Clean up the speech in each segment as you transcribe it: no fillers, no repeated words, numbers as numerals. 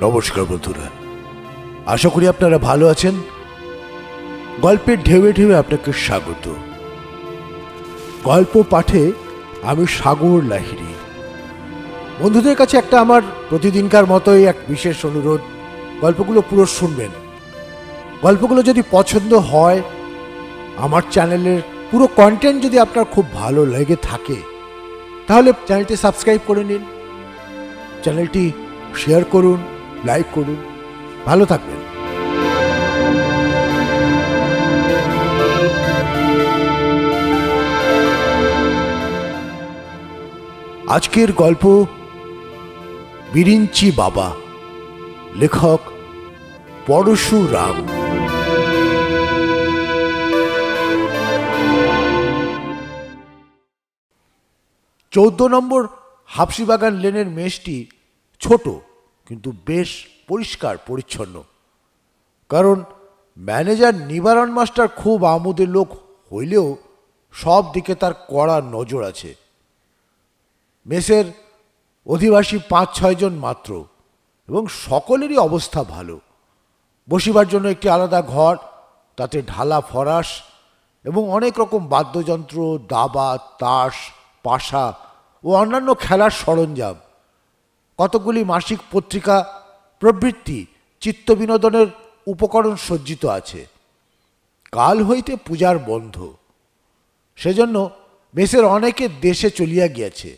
নমস্কার বন্ধুরা, আশা করি আপনারা ভালো আছেন। গল্পের ঢেউয়ে ঢেউয়ে আপনাকে স্বাগত। গল্প পাঠে আমি সাগর লাহিড়ী। বন্ধুদের কাছে একটা আমার প্রতিদিনকার মতোই এক বিশেষ অনুরোধ, গল্পগুলো পুরো শুনবেন। গল্পগুলো যদি পছন্দ হয়, আমার চ্যানেলের পুরো কন্টেন্ট যদি আপনার খুব ভালো লেগে থাকে, তাহলে চ্যানেলটি সাবস্ক্রাইব করে নিন, চ্যানেলটি শেয়ার করুন, লাইক করুন। ভালো থাকবেন। আজকের গল্প বিরিঞ্চি বাবা, লেখক পরশুরাম। 14 নম্বর হাফসিবাগান লেনের মেসটি ছোট কিন্তু বেশ পরিষ্কার পরিচ্ছন্ন। কারণ ম্যানেজার নিবারণ মাস্টার খুব আমোদের লোক হইলেও সব দিকে তার কড়া নজর আছে। মেসের অধিবাসী 5-6 জন মাত্র এবং সকলেরই অবস্থা ভালো। বসিবার জন্য একটি আলাদা ঘর, তাতে ঢালা ফরাশ এবং অনেক রকম বাদ্যযন্ত্র, দাবা, তাস, পাশা ও অন্যান্য খেলার সরঞ্জাম, কতগুলি মাসিক পত্রিকা প্রভৃতি চিত্তবিনোদনের উপকরণ সজ্জিত আছে। কাল হইতে পূজার বন্ধ, সেজন্য মেসের অনেকে দেশে চলিয়া গিয়াছে।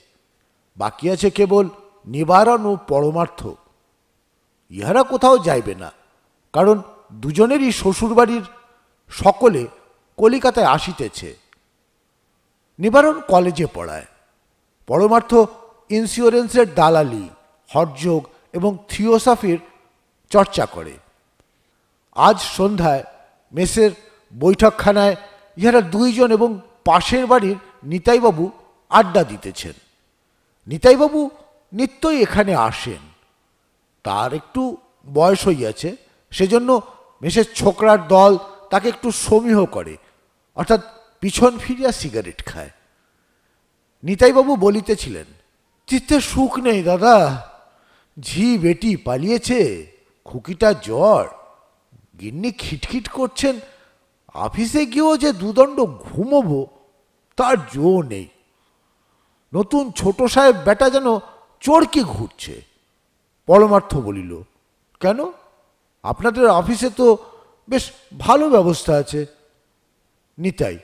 বাকি আছে কেবল নিবারণ ও পরমার্থ। ইহারা কোথাও যাইবে না, কারণ দুজনেরই শ্বশুরবাড়ির সকলে কলিকাতায় আসিতেছে। নিবারণ কলেজে পড়ায়, পরমার্থ ইন্স্যুরেন্সের দালালি, হঠযোগ এবং থিওসফির চর্চা করে। আজ সন্ধ্যায় মেসের বৈঠকখানায় ইহারা দুইজন এবং পাশের বাড়ির নিতাইবাবু আড্ডা দিতেছেন। নিতাইবাবু নিত্যই এখানে আসেন। তার একটু বয়স হইয়াছে, সেজন্য মেসের ছোকরার দল তাকে একটু সমীহ করে, অর্থাৎ পিছন ফিরিয়া সিগারেট খায়। নিতাইবাবু বলিতেছিলেন, চিত্তে সুখ নেই দাদা, ঝি বেটি পালিয়েছে, খুকিটা জ্বর, গিন্নি খিটখিট করছেন, অফিসে গিয়েও যে দুদণ্ড ঘুমোবো তার জো নেই। নতুন ছোট সাহেব বেটা যেন চোরকি ঘুরছে। পরমার্থ বলিল, কেন, আপনাদের অফিসে তো বেশ ভালো ব্যবস্থা আছে। নিতাই,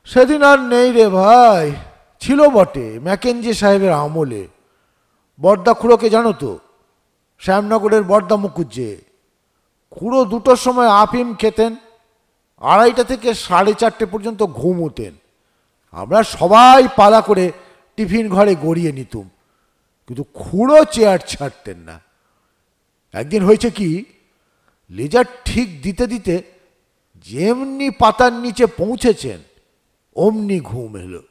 সেদিন আর নেই রে ভাই, ছিল বটে ম্যাকেঞ্জি সাহেবের আমলে। বর্দা খুড়োকে জানো তো, শ্যামনগরের বর্দা মুকুজ্জে। খুড়ো 2টোর সময় আফিম খেতেন, 2:30 থেকে 4:30 পর্যন্ত ঘুমোতেন। আমরা সবাই পালা করে টিফিন ঘরে গড়িয়ে নিতুম, কিন্তু খুড়ো চেয়ার ছাড়তেন না। একদিন হয়েছে কি, লেজার ঠিক দিতে দিতে যেমনি পাতার নিচে পৌঁছেছেন অমনি ঘুম এলো।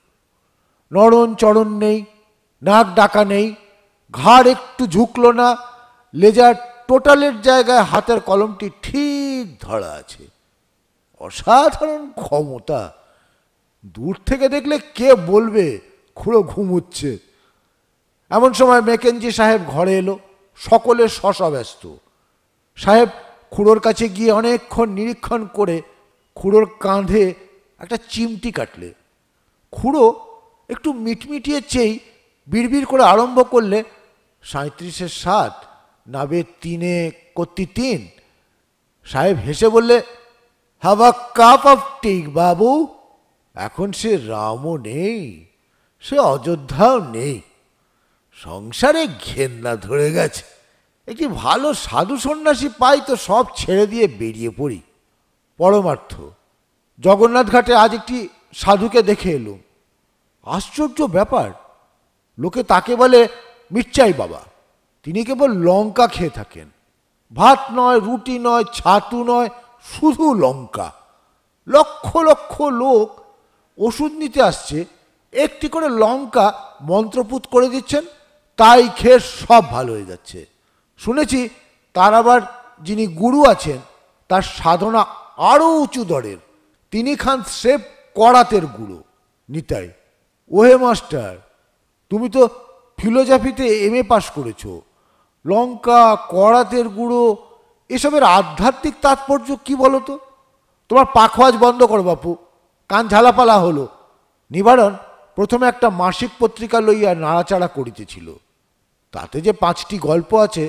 নড়ন চড়ন নেই, নাক ডাকা নেই, ঘাড় একটু ঝুঁকলো না, লেজার টোটালের জায়গায় হাতের কলমটি ঠিক ধরা আছে। অসাধারণ ক্ষমতা। দূর থেকে দেখলে কে বলবে খুড়ো ঘুমুচ্ছে। এমন সময় ম্যাকেঞ্জি সাহেব ঘরে এলো, সকলে শশব্যস্ত। সাহেব খুড়োর কাছে গিয়ে অনেকক্ষণ নিরীক্ষণ করে খুড়োর কাঁধে একটা চিমটি কাটলে। খুড়ো একটু মিটমিটিয়ে চেয়ে বিড়বিড় করে আরম্ভ করলে, 37-এর 7, নাবে 3-এ কত্তি 3। সাহেব হেসে বললে, হ্যাভ আ কাপ অফ টি বাবু। এখন সে রামও নেই, সে অযোধ্যাও নেই, সংসারে ঘেন্না ধরে গেছে। একটি ভালো সাধু সন্ন্যাসী পাই তো সব ছেড়ে দিয়ে বেরিয়ে পড়ি। পরমার্থ, জগন্নাথ ঘাটে আজ একটি সাধুকে দেখে এলুম। আশ্চর্য ব্যাপার, লোকে তাকে বলে মির্চাই বাবা। তিনি কেবল লঙ্কা খেয়ে থাকেন, ভাত নয়, রুটি নয়, ছাতু নয়, শুধু লঙ্কা। লক্ষ লক্ষ লোক ওষুধ নিতে আসছে, একটি করে লঙ্কা মন্ত্রপুত করে দিচ্ছেন, তাই খেয়ে সব ভালো হয়ে যাচ্ছে। শুনেছি তার আবার যিনি গুরু আছেন, তার সাধনা আরও উঁচু দরের। তিনি খান স্রেফ করাতের গুঁড়ো। নিতাই, ওহে মাস্টার, তুমি তো ফিলোজফিতে MA পাস করেছ, লঙ্কা, কড়াতের গুঁড়ো, এসবের আধ্যাত্মিক তাৎপর্য কি বলো তো? তোমার পাখোয়াজ বন্ধ করো বাপু, কান ঝালাপালা হলো। নিবারণ প্রথমে একটা মাসিক পত্রিকা লইয়া নাড়াচাড়া করিতেছিল। তাতে যে 5টি গল্প আছে,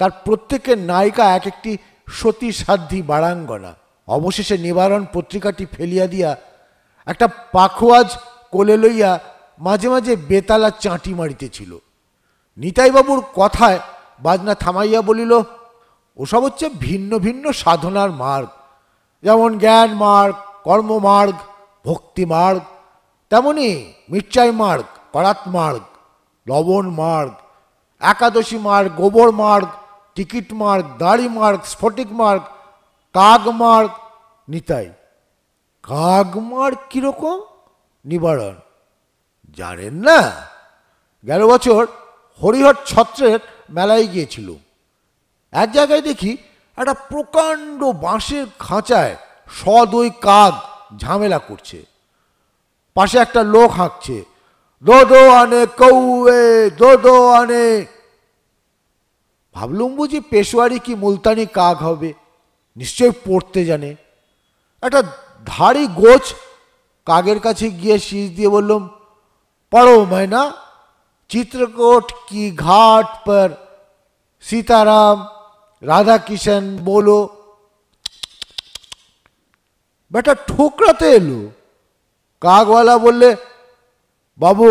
তার প্রত্যেকের নায়িকা এক একটি সতী সাধ্বী বাড়াঙ্গনা। অবশেষে নিবারণ পত্রিকাটি ফেলিয়া দিয়া একটা পাখোয়াজ কোলে লইয়া মাঝে মাঝে বেতালা চাঁটি মারিতেছিল। নিতাইবাবুর কথায় বাজনা থামাইয়া বলিল, ওসব হচ্ছে ভিন্ন ভিন্ন সাধনার মার্গ। যেমন জ্ঞান মার্গ, কর্ম মার্গ, ভক্তি মার্গ, তেমনি মির্চাই মার্গ, করাত মার্গ, লবণ মার্গ, একাদশী মার্গ, গোবর মার্গ, টিকিট মার্গ, দাড়ি মার্গ, স্ফটিক মার্গ, কাগ মার্গ। নিতাই, কাগ মার্গ কিরকম? নিবারণ, জানেন না? গেল বছর হরিহর ছত্রের মেলায় গিয়েছিল। এক জায়গায় দেখি একটা প্রকাণ্ড বাঁশের খাঁচায় সদই কাক ঝামেলা করছে। পাশে একটা লোক হাঁকছে, দো দো আনে কৌয়ে, দো দো আনে। ভাবলুম বুঝি পেশোয়ারি কি মুলতানি কাক হবে, নিশ্চয়ই পড়তে জানে। একটা ধাড়ি গোছ কাকের কাছে গিয়ে শীষ দিয়ে বললাম, পড়ো मैना, चित्रकूट की घाट पर सीताराम राधा किशन बोलो। बेटा ठोकराते एलो। कागवाला बोले, बाबू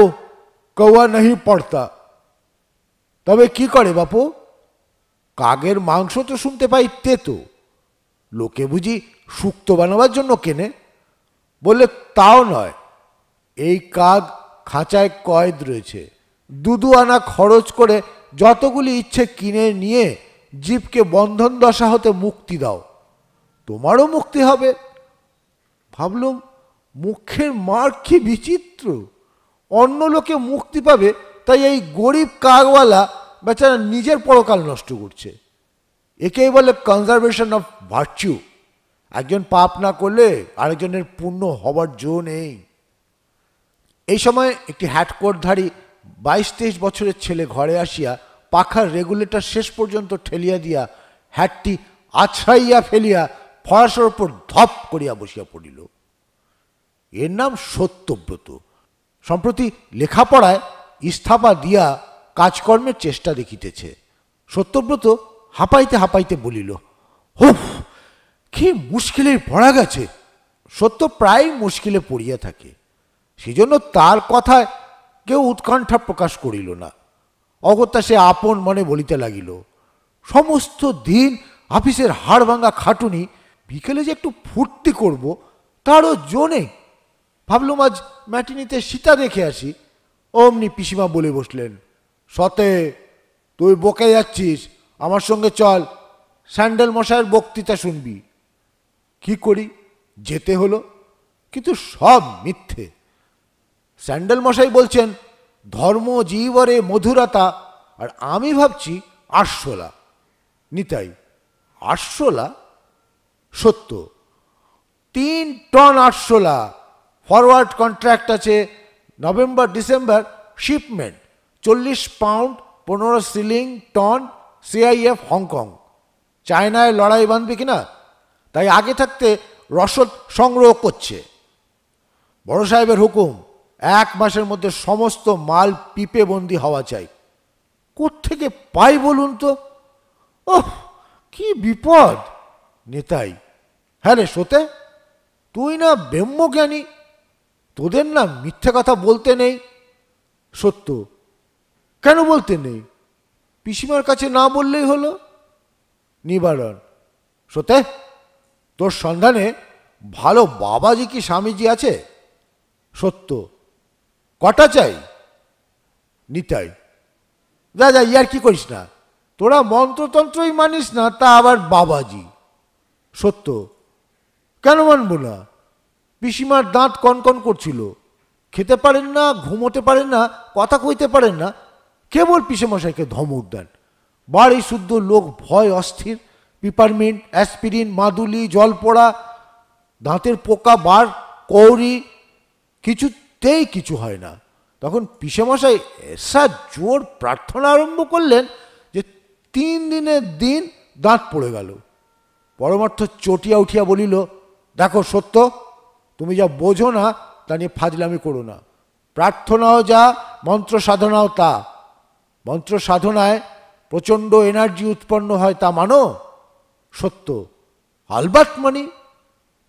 कौआ नहीं पड़ता। तबे की करे बापू? कागेर मांस तो सुनते पाई तेतो, लोके बुझी शुक्तो बानाबार जन्य केने। बोले ताओ नय, এই কাক খাঁচায় কয়েদ রয়েছে, 2 আনা খরচ করে যতগুলি ইচ্ছে কিনে নিয়ে জীবকে বন্ধন দশা হতে মুক্তি দাও, তোমারও মুক্তি হবে। ভাবলুম মুখের মার কি বিচিত্র, অন্য লোকে মুক্তি পাবে তাই এই গরিব কাকওয়ালা বেচারা নিজের পরকাল নষ্ট করছে। একেই বলে কনজারভেশন অফ ভার্চু। একজন পাপ না করলে আরেকজনের পুণ্য হবার জো নেই। এই সময় একটি হ্যাটকোটধারী 22-23 বছরের ছেলে ঘরে আসিয়া পাখার রেগুলেটর শেষ পর্যন্ত ঠেলিয়া দিয়া হ্যাটটি আছড়াইয়া ফেলিয়া ফরাসের উপর ধপ করিয়া বসিয়া পড়িল। এর নাম সত্যব্রত। সম্প্রতি লেখাপড়ায় ইস্তফা দিয়া কাজকর্মের চেষ্টা দেখিতেছে। সত্যব্রত হাঁপাইতে হাঁপাইতে বলিল, হুফ, কি মুশকিলে পড়া গেছে। সত্য প্রায় মুশকিলে পড়িয়া থাকে, সেজন্য তার কথায় কেউ উৎকণ্ঠা প্রকাশ করিল না। অগত্যা সে আপন মনে বলিতে লাগিল, সমস্ত দিন অফিসের হাড় ভাঙা খাটুনি, বিকেলে যে একটু ফুর্তি করব তারও জো নেই। ভাবলুম আজ ম্যাটিনিতে সীতা দেখে আসি। অমনি পিসিমা বলে বসলেন, সতে তুই বকে যাচ্ছিস, আমার সঙ্গে চল, স্যান্ডেল মশাইয়ের বক্তৃতা শুনবি। কি করি, যেতে হলো, কিন্তু সব মিথ্যে। স্যান্ডেল মশাই বলছেন ধর্ম জীবরে মধুরতা, আর আমি ভাবছি আরশোলা। নিতাই, আরশোলা? সত্য, 3 টন আরশোলা, ফরওয়ার্ড কন্ট্রাক্ট আছে, November December shipment, 40 pound 15 shilling ton, CIF Hong Kong. চায়নায় লড়াই বাঁধবে কিনা, তাই আগে থাকতে রসদ সংগ্রহ করছে। বড় সাহেবের হুকুম, 1 মাসের মধ্যে সমস্ত মাল পিপে বন্দি হওয়া চাই। কোত্থেকে পাই বলুন তো? ওহ, কি বিপদ। নিতাই, হ্যাঁ রে সতে, তুই না ব্রহ্মজ্ঞানী, তোদের না মিথ্যে কথা বলতে নেই। সত্য, কেন বলতে নেই? পিসিমার কাছে না বললেই হলো। নিবারণ, সতে, তোর সন্ধানে ভালো বাবাজি কি স্বামীজি আছে? সত্য, কটা চাই? নিতাই, যা যা, ইয়ার কি করিস না, তোরা মন্ত্রতন্ত্রই মানিস না, তা আবার বাবাজি। সত্য, কেন মানব না? পিসিমার দাঁত কনকন করছিল, খেতে পারেন না, ঘুমোতে পারেন না, কথা কইতে পারেন না, কেবল পিসেমশাইকে ধমক দেন। বাড়ি শুদ্ধ লোক ভয় অস্থির, পিপারমিন্ট, অ্যাসপিরিন, মাদুলি, জল পোড়া, দাঁতের পোকা, বার, কৌরি, কিছুতেই কিছু হয় না। তখন পিসেমশাই এসা জোর প্রার্থনা আরম্ভ করলেন যে 3 দিনের দিন দাঁত পড়ে গেল। পরমার্থ চটিয়া উঠিয়া বলিল, দেখো সত্য, তুমি যা বোঝো না তা নিয়ে ফাজলামি করো না। প্রার্থনাও যা, মন্ত্র সাধনাও তা। মন্ত্র সাধনায় প্রচণ্ড এনার্জি উৎপন্ন হয়, তা মানো? সত্য, আলবাত মানি।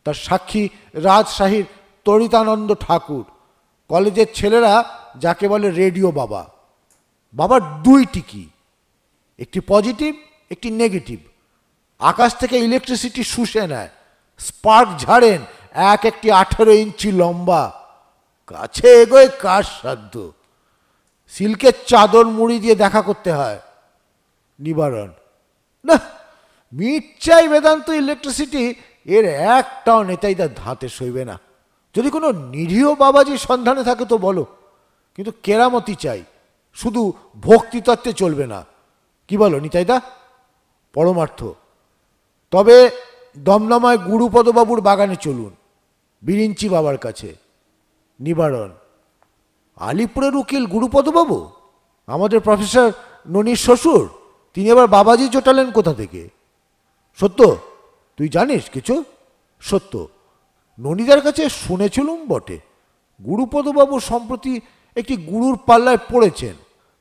তার সাক্ষী রাজশাহীর তরিতানন্দ ঠাকুর, কলেজের ছেলেরা যাকে বলে রেডিও বাবা। বাবার 2টি কি, একটি পজিটিভ, একটি নেগেটিভ। আকাশ থেকে ইলেকট্রিসিটি শুষে নেয়, স্পার্ক ঝাড়েন, একটি 18 ইঞ্চি লম্বা। কাছে এগোয় কার সাধ্য? সিল্কের চাদর মুড়ি দিয়ে দেখা করতে হয়। নিবারণ, না, মির্চাই বেদান্ত ইলেকট্রিসিটি, এর একটাও নেতাই তার ধাতে সইবে না। যদি কোনো নিরীহ বাবাজির সন্ধানে থাকে তো বলো, কিন্তু কেরামতি চাই, শুধু ভক্তিতত্ত্বে চলবে না। কি বলো নিতাইদা? পরমার্থ, তবে দমদমায় গুরুপদবাবুর বাগানে চলুন, বিরিঞ্চি বাবার কাছে। নিবারণ, আলিপুরের উকিল গুরুপদবাবু? আমাদের প্রফেসর ননির শ্বশুর? তিনি আবার বাবাজি জোটালেন কোথা থেকে? সত্য, তুই জানিস কিছু? সত্য, ননিদার কাছে শুনেছিলুম বটে। গুরুপদবাবু সম্প্রতি একটি গুরুর পাল্লায় পড়েছেন।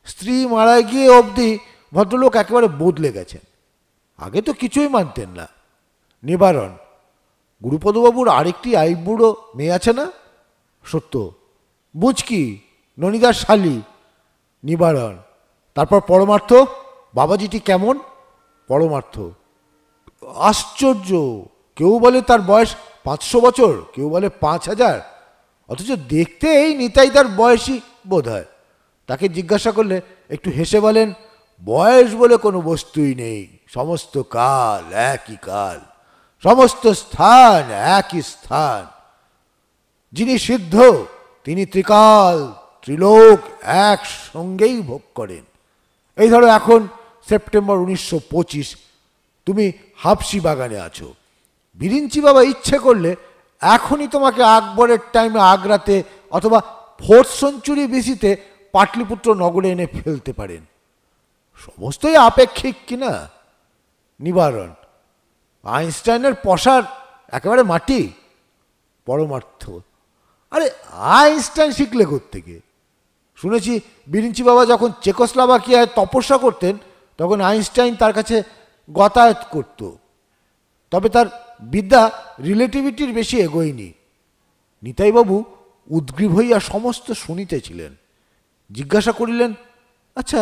স্ত্রী মারা গিয়ে অবধি ভদ্রলোক একেবারে বদলে গেছেন। আগে তো কিছুই মানতেন না। নিবারণ, গুরুপদবাবুর আরেকটি আইবুড়ো মেয়ে আছে না? সত্য, বুঝকি, ননিদার শালী। নিবারণ, তারপর পরমার্থ, বাবাজিটি কেমন? পরমার্থ, আশ্চর্য, কেউ বলে তার বয়স 500 বছর, কেউ বলে 5000, অথচ দেখতে এই নিতাইদার বয়সই বোধ হয়। তাকে জিজ্ঞাসা করলে একটু হেসে বলেন, বয়স বলে কোনো বস্তুই নেই, সমস্ত কাল একই কাল, সমস্ত স্থান একই স্থান। যিনি সিদ্ধ তিনি ত্রিকাল ত্রিলোক একসঙ্গেই ভোগ করেন। এই ধরো এখন সেপ্টেম্বর 1925, তুমি হাফসি বাগানে আছো। বিরিঞ্চি বাবা ইচ্ছে করলে এখনই তোমাকে আকবরের টাইমে আগ্রাতে অথবা 4th সেঞ্চুরি বিসিতে পাটলিপুত্র নগরে এনে ফেলতে পারেন। সমস্তই আপেক্ষিক কিনা? নিবারণ, আইনস্টাইনের পসার একেবারে মাটি। পরমার্থ, আরে আইনস্টাইন শিখলে কোত্থেকে? শুনেছি বিরিঞ্চি বাবা যখন চেকোস্লোভাকিয়ায় তপস্যা করতেন তখন আইনস্টাইন তার কাছে গতায়াত করত। তবে তার বিদ্যা রিলেটিভিটির বেশি এগোয়নি। নিতাইবাবু উদ্গ্রীব হইয়া সমস্ত শুনিতেছিলেন। জিজ্ঞাসা করিলেন, আচ্ছা,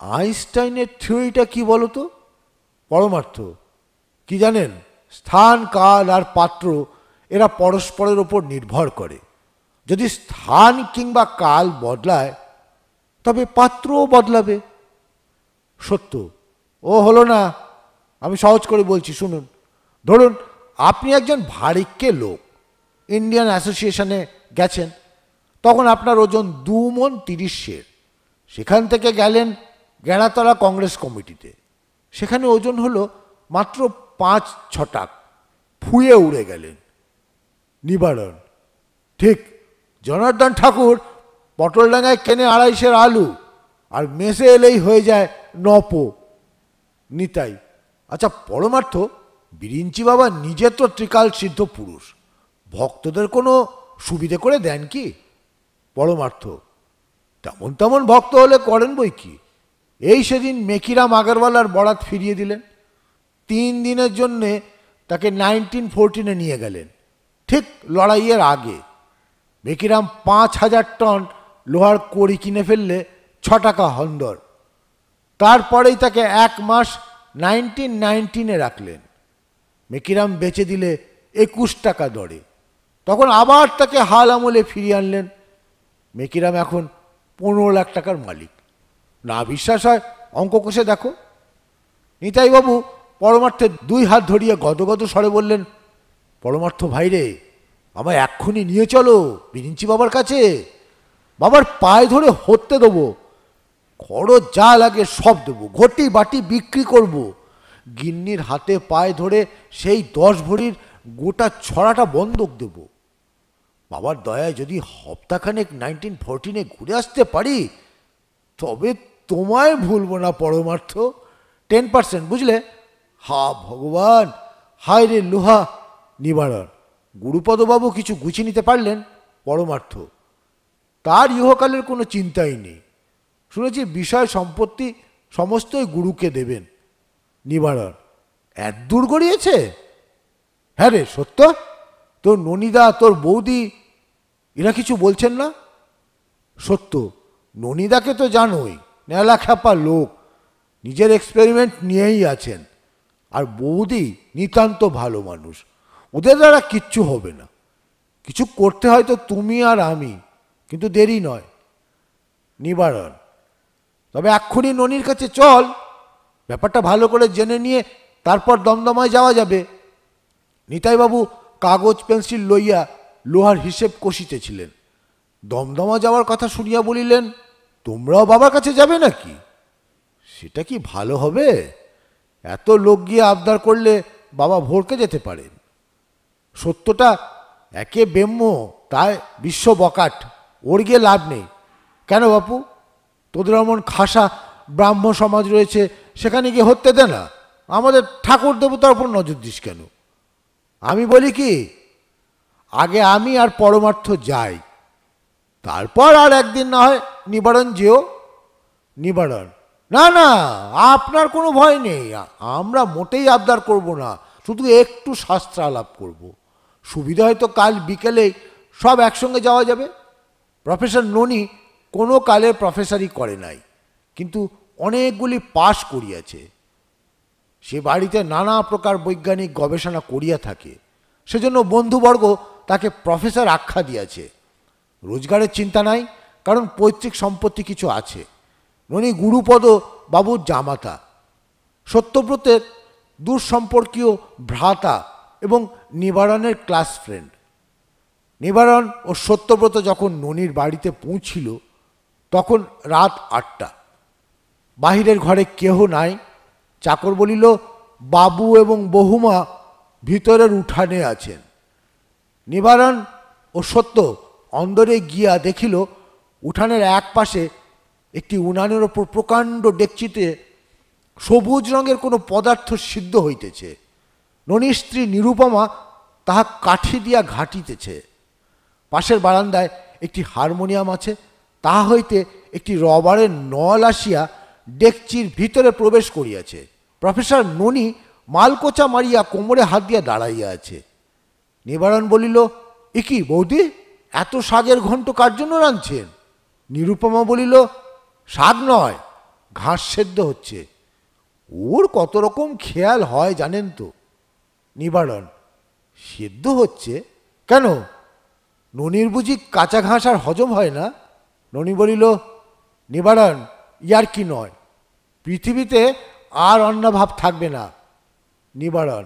আইনস্টাইনের থিওরিটা কি বলো তো? পরমার্থ, কি জানেন, স্থান, কাল আর পাত্র এরা পরস্পরের ওপর নির্ভর করে। যদি স্থান কিংবা কাল বদলায় তবে পাত্রও বদলাবে। সত্য, ও হলো না, আমি সহজ করে বলছি শুনুন। ধরুন আপনি একজন ভারিক্কে লোক, ইন্ডিয়ান অ্যাসোসিয়েশনে গেছেন, তখন আপনার ওজন 2 মণ 30 সের। সেখান থেকে গেলেন গেড়াতলা কংগ্রেস কমিটিতে, সেখানে ওজন হলো মাত্র 5-6 টাক, ফুয়ে উড়ে গেলেন। নিবারণ, ঠিক, জনার্দন ঠাকুর পটলডাঙ্গায় কেনে 250 আলু, আর মেসে এলেই হয়ে যায় 9 নিতাই, আচ্ছা পরমার্থ, বিরিঞ্চি বাবা নিজে তো ত্রিকাল সিদ্ধ পুরুষ, ভক্তদের কোনো সুবিধে করে দেন কি? পরমার্থ, তেমন তেমন ভক্ত হলে করেন বই কি। এই সেদিন মেকিরাম আগরওয়ালার বরাত ফিরিয়ে দিলেন। 3 দিনের জন্যে তাকে 1914-এ নিয়ে গেলেন, ঠিক লড়াইয়ের আগে। মেকিরাম 5000 টন লোহার কড়ি কিনে ফেললে 6 টাকা হন্দর। তারপরেই তাকে 1 মাস 1919-এ রাখলেন। মেকিরাম বেচে দিলে 21 টাকা দরে। তখন আবার তাকে হাল আমলে ফিরিয়ে আনলেন। মেকিরাম এখন 15 লাখ টাকার মালিক। না বিশ্বাস হয় অঙ্ক কষে দেখো। নিতাইবাবু পরমার্থের 2 হাত ধরিয়ে গদগদ স্বরে বললেন, পরমার্থ ভাই রে, আমায় এক্ষুনি নিয়ে চলো বিরিঞ্চি বাবার কাছে, বাবার পায়ে ধরে হত্যে দেবো, খরচ যা লাগে সব দেবো, ঘটি বাটি বিক্রি করব, গিন্নির হাতে পায়ে ধরে সেই 10 ভরির গোটা ছড়াটা বন্ধক দেব। বাবার দয়ায় যদি হপ্তাখানেক 1914-এ ঘুরে আসতে পারি তবে তোমায় ভুলবো না পরমার্থ, 10%, বুঝলে? হা ভগবান, হায় রে লোহা! নিবারণ। গুরুপদবাবু কিছু গুছিয়ে নিতে পারলেন। পরমার্থ, তার ইহকালের কোনো চিন্তাই নেই। শুনেছি বিষয় সম্পত্তি সমস্তই গুরুকে দেবেন। নিবারণ। এত দূর গড়িয়েছে? হ্যাঁ রে, সত্য? তোর ননিদা, তোর বৌদি, এরা কিছু বলছেন না? সত্য। ননিদাকে তো জানোই, নেলা খ্যাপা লোক, নিজের এক্সপেরিমেন্ট নিয়েই আছেন। আর বৌদি নিতান্ত ভালো মানুষ, ওদের দ্বারা কিচ্ছু হবে না। কিছু করতে হয়তো তুমি আর আমি, কিন্তু দেরি নয়। নিবারণ। তবে এক্ষুনি ননির কাছে চল, ব্যাপারটা ভালো করে জেনে নিয়ে তারপর দমদমায় যাওয়া যাবে। নিতাইবাবু কাগজ পেন্সিল লইয়া লোহার হিসেব কষিতেছিলেন। দমদমা যাওয়ার কথা শুনিয়া বলিলেন, তোমরাও বাবার কাছে যাবে নাকি? সেটা কি ভালো হবে? এত লোক গিয়ে আবদার করলে বাবা ভরকে যেতে পারেন। সত্যটা একে ব্যাম্য, তাই বিশ্ব বকাট, ওর গিয়ে লাভ নেই। কেন বাপু, তোদের এমন খাসা ব্রাহ্ম সমাজ রয়েছে, সেখানে গিয়ে হতে দে না। আমাদের ঠাকুর দেবতার উপর নজর দিস কেন? আমি বলি কি, আগে আমি আর পরমার্থ যাই, তারপর আর একদিন না হয় নিবারণ যেও। নিবারণ। না না, আপনার কোনো ভয় নেই, আমরা মোটেই আবদার করব না, শুধু একটু শাস্ত্রালাপ করব। সুবিধা হয়তো কাল বিকেলেই সব একসঙ্গে যাওয়া যাবে। প্রফেসর ননি কোনো কালে প্রফেসরই করে নাই, কিন্তু অনেকগুলি পাশ করিয়াছে। সে বাড়িতে নানা প্রকার বৈজ্ঞানিক গবেষণা করিয়া থাকে, সেজন্য বন্ধুবর্গ তাকে প্রফেসর আখ্যা দিয়াছে। রোজগারের চিন্তা নাই, কারণ পৈতৃক সম্পত্তি কিছু আছে। ননি গুরুপদ বাবুর জামাতা, সত্যব্রতের দূরসম্পর্কীয় ভ্রাতা এবং নিবারণের ক্লাস ফ্রেন্ড। নিবারণ ও সত্যব্রত যখন ননির বাড়িতে পৌঁছিল তখন রাত 8টা। বাহিরের ঘরে কেহ নাই। চাকর বলিল, বাবু এবং বহুমা ভিতরের উঠানে আছেন। নিবারণ ও সত্য অন্দরে গিয়া দেখিল, উঠানের এক পাশে একটি উনানের ওপর প্রকাণ্ড ডেকচিতে সবুজ রঙের কোনো পদার্থ সিদ্ধ হইতেছে। ননির স্ত্রী নিরুপমা তাহা কাঠি দিয়া ঘাটিতেছে। পাশের বারান্দায় একটি হারমোনিয়াম আছে, তাহা হইতে একটি রবারের নল আসিয়া ডেকচির ভিতরে প্রবেশ করিয়াছে। প্রফেসর ননি মালকোচা মারিয়া কোমরে হাত দিয়া দাঁড়াইয়া আছে। নিবারণ বলিল, এ কি বৌদি, এত শাকের ঘন্ট কার জন্য রাঁধছেন? নিরুপমা বলিল, শাক নয়, ঘাস সেদ্ধ হচ্ছে। ওর কত রকম খেয়াল হয় জানেন তো। নিবারণ। সেদ্ধ হচ্ছে কেন? ননির বুঝি কাঁচা ঘাস আর হজম হয় না? ননি বলিল, নিবারণ, ইয়ার কি নয়, পৃথিবীতে আর অন্নভাব থাকবে না। নিবারণ।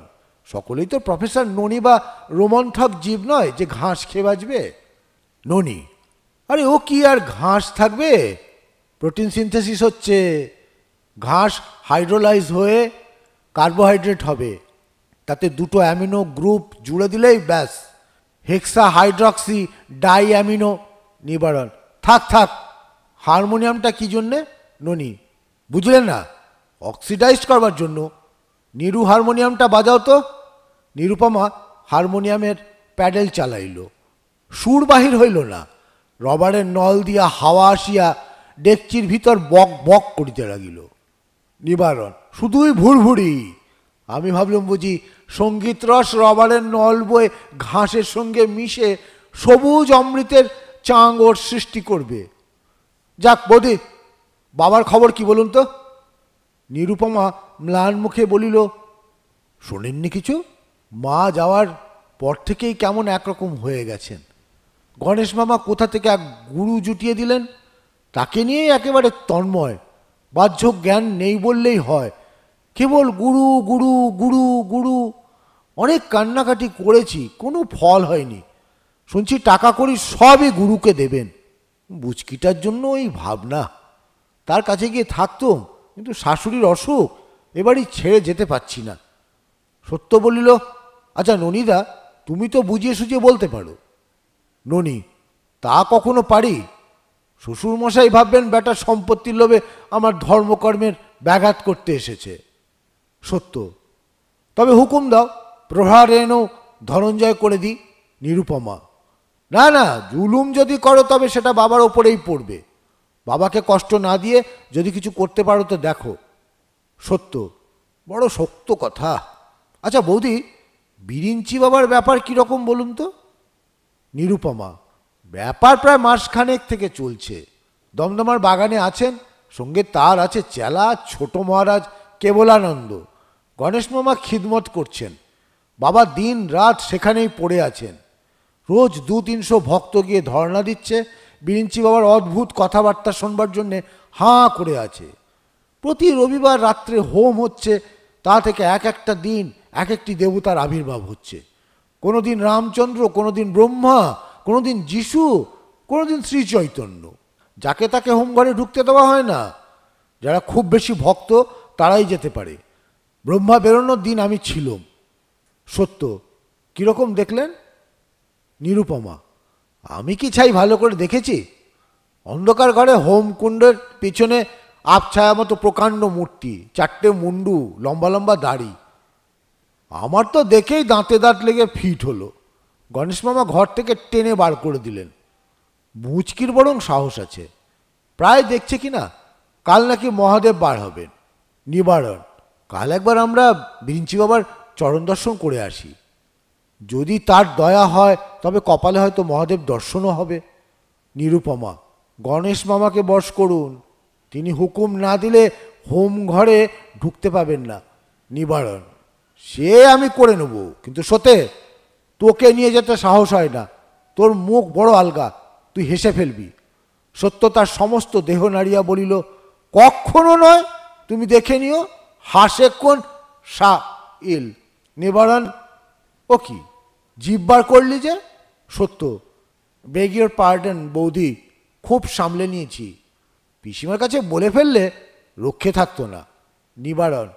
সকলেই তো প্রফেসর ননি বা রোমন্থক জীব নয় যে ঘাস খেয়ে বাঁচবে। ননি। আরে ও কি আর ঘাস থাকবে, প্রোটিন সিনথেসিস হচ্ছে, ঘাস হাইড্রোলাইজ হয়ে কার্বোহাইড্রেট হবে, তাতে দুটো অ্যামিনো গ্রুপ জুড়ে দিলেই ব্যাস, হেক্সা হাইড্রক্সি ডাই অ্যামিনো। নিবারণ। থাক থাক, হারমোনিয়ামটা কি জন্যে? ননি। বুঝলেন না, অক্সিডাইজ করবার জন্য। নিরু, হারমোনিয়ামটা বাজাও তো। নিরুপমা হারমোনিয়ামের প্যাডেল চালাইল, সুর বাহির হইল না। রবারের নল দিয়া হাওয়া আসিয়া ডেকচির ভিতর বক বক করিতে লাগিল। নিবারণ। শুধুই ভুরভুরি। আমি ভাবলাম বুঝি সঙ্গীত রস রবারের নল বয়ে ঘাসের সঙ্গে মিশে সবুজ অমৃতের চাঙ্গর সৃষ্টি করবে। যাক বৌদি, বাবার খবর কি বলুন তো? নিরুপমা ম্লান মুখে বলিল, শোনেননি কিছু? মা যাওয়ার পর থেকেই কেমন একরকম হয়ে গেছেন। গণেশ মামা কোথা থেকে এক গুরু জুটিয়ে দিলেন, তাকে নিয়েই একেবারে তন্ময়। বাহ্য জ্ঞান নেই বললেই হয়, কেবল গুরু গুরু গুরু গুরু। অনেক কান্নাকাটি করেছি, কোনো ফল হয়নি। শুনছি টাকা করি সবই গুরুকে দেবেন। বুচকিটার জন্য ওই ভাবনা। তার কাছে গিয়ে থাকতুম, কিন্তু শাশুড়ির অসুখ, এবারই ছেড়ে যেতে পারছি না। সত্য বলিল, আচ্ছা ননিদা, তুমি তো বুঝিয়ে সুঝিয়ে বলতে পারো। ননি। তা কখনো পারি? শ্বশুরমশাই ভাববেন বেটার সম্পত্তির লোভে আমার ধর্মকর্মের ব্যাঘাত করতে এসেছে। সত্য, তবে হুকুম দাও, প্রহার এনো ধনঞ্জয় করে দিই। নিরুপমা, না না, জুলুম যদি করো তবে সেটা বাবার ওপরেই পড়বে। বাবাকে কষ্ট না দিয়ে যদি কিছু করতে পারো তো দেখো। সত্য, বড় শক্ত কথা। আচ্ছা বৌদি, বিরিঞ্চি বাবার ব্যাপার কীরকম বলুন তো? নিরুপমা, ব্যাপার প্রায় মাসখানেক থেকে চলছে। দমদমার বাগানে আছেন, সঙ্গে তার আছে চেলা ছোট মহারাজ কেবলানন্দ। গণেশ মামা খিদমত করছেন, বাবা দিন রাত সেখানেই পড়ে আছেন। রোজ 200-300 ভক্ত গিয়ে ধর্ণা দিচ্ছে, বিরিঞ্চি বাবার অদ্ভুত কথাবার্তা শোনবার জন্যে হাঁ করে আছে। প্রতি রবিবার রাত্রে হোম হচ্ছে, তা থেকে এক একটা দিন এক একটি দেবতার আবির্ভাব হচ্ছে। কোনো দিন রামচন্দ্র, কোনো দিন ব্রহ্মা, কোনো দিন যিশু, কোনো দিন শ্রী চৈতন্য। যাকে তাকে হোমঘরে ঢুকতে দেওয়া হয় না, যারা খুব বেশি ভক্ত তারাই যেতে পারে। ব্রহ্মা বেরোনোর দিন আমি ছিলাম। সত্য, কীরকম দেখলেন? নিরুপমা, আমি কি ছাই ভালো করে দেখেছি? অন্ধকার ঘরে হোমকুণ্ডের পিছনে আবছায়া মতো প্রকাণ্ড মূর্তি, 4টে মুন্ডু, লম্বা লম্বা দাড়ি। আমার তো দেখেই দাঁতে দাঁত লেগে ফিট হলো। গণেশ মামা ঘর থেকে টেনে বার করে দিলেন। মুচকির বরং সাহস আছে, প্রায় দেখছে কি না কাল নাকি মহাদেব বার হবেন। নিবারণ, কাল একবার আমরা বিরিঞ্চি বাবার চরণ দর্শন করে আসি। যদি তার দয়া হয় তবে কপালে হয়তো মহাদেব দর্শনও হবে। নিরুপমা, গণেশ মামাকে বশ করুন, তিনি হুকুম না দিলে হোম ঘরে ঢুকতে পাবেন না। নিবারণ, সে আমি করে নেব, কিন্তু সতে তোকে নিয়ে যেতে সাহস হয় না। তোর মুখ বড় আলগা, তুই হেসে ফেলবি। সত্য তার সমস্ত দেহ নাড়িয়া বলিল, কখনো নয়, তুমি দেখে নিও। হাসে কোন সা ইল। নিবারণ, ও কি জিব্বার করলি যে? সত্য, বেগ ইউর পার্ডন বৌদি, খুব সামলে নিয়েছি। পিসিমার কাছে বলে ফেললে রক্ষে থাকতো না। নিবারণ,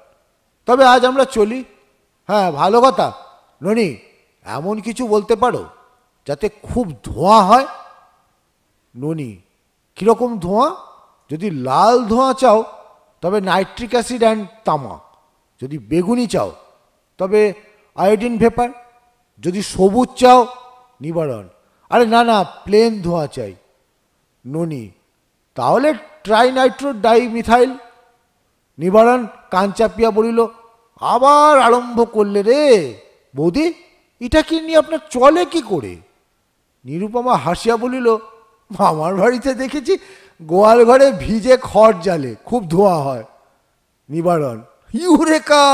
তবে আজ আমরা চলি। হ্যাঁ, ভালো কথা। ননি, এমন কিছু বলতে পারো যাতে খুব ধোঁয়া হয়? ননি, কীরকম ধোঁয়া? যদি লাল ধোঁয়া চাও তবে নাইট্রিক অ্যাসিড অ্যান্ড তামাক। যদি বেগুনি চাও তবে আয়োডিন ভেপার। যদি সবুজ চাও। নিবারণ, আরে না না, প্লেন ধোঁয়া চাই। ননি, তাহলে ট্রাইনাইট্রো ডাইমিথাইল। নিবারণ কান চাপিয়া বলিল, আবার আরম্ভ করলে রে বৌদি, এটা কি নিয়ে আপনার চলে কি করে? নিরুপমা হাসিয়া বলিল, মামার বাড়িতে দেখেছি গোয়াল ঘরে ভিজে খড় জ্বালে, খুব ধোঁয়া হয়। নিবারণ, ইউরেকা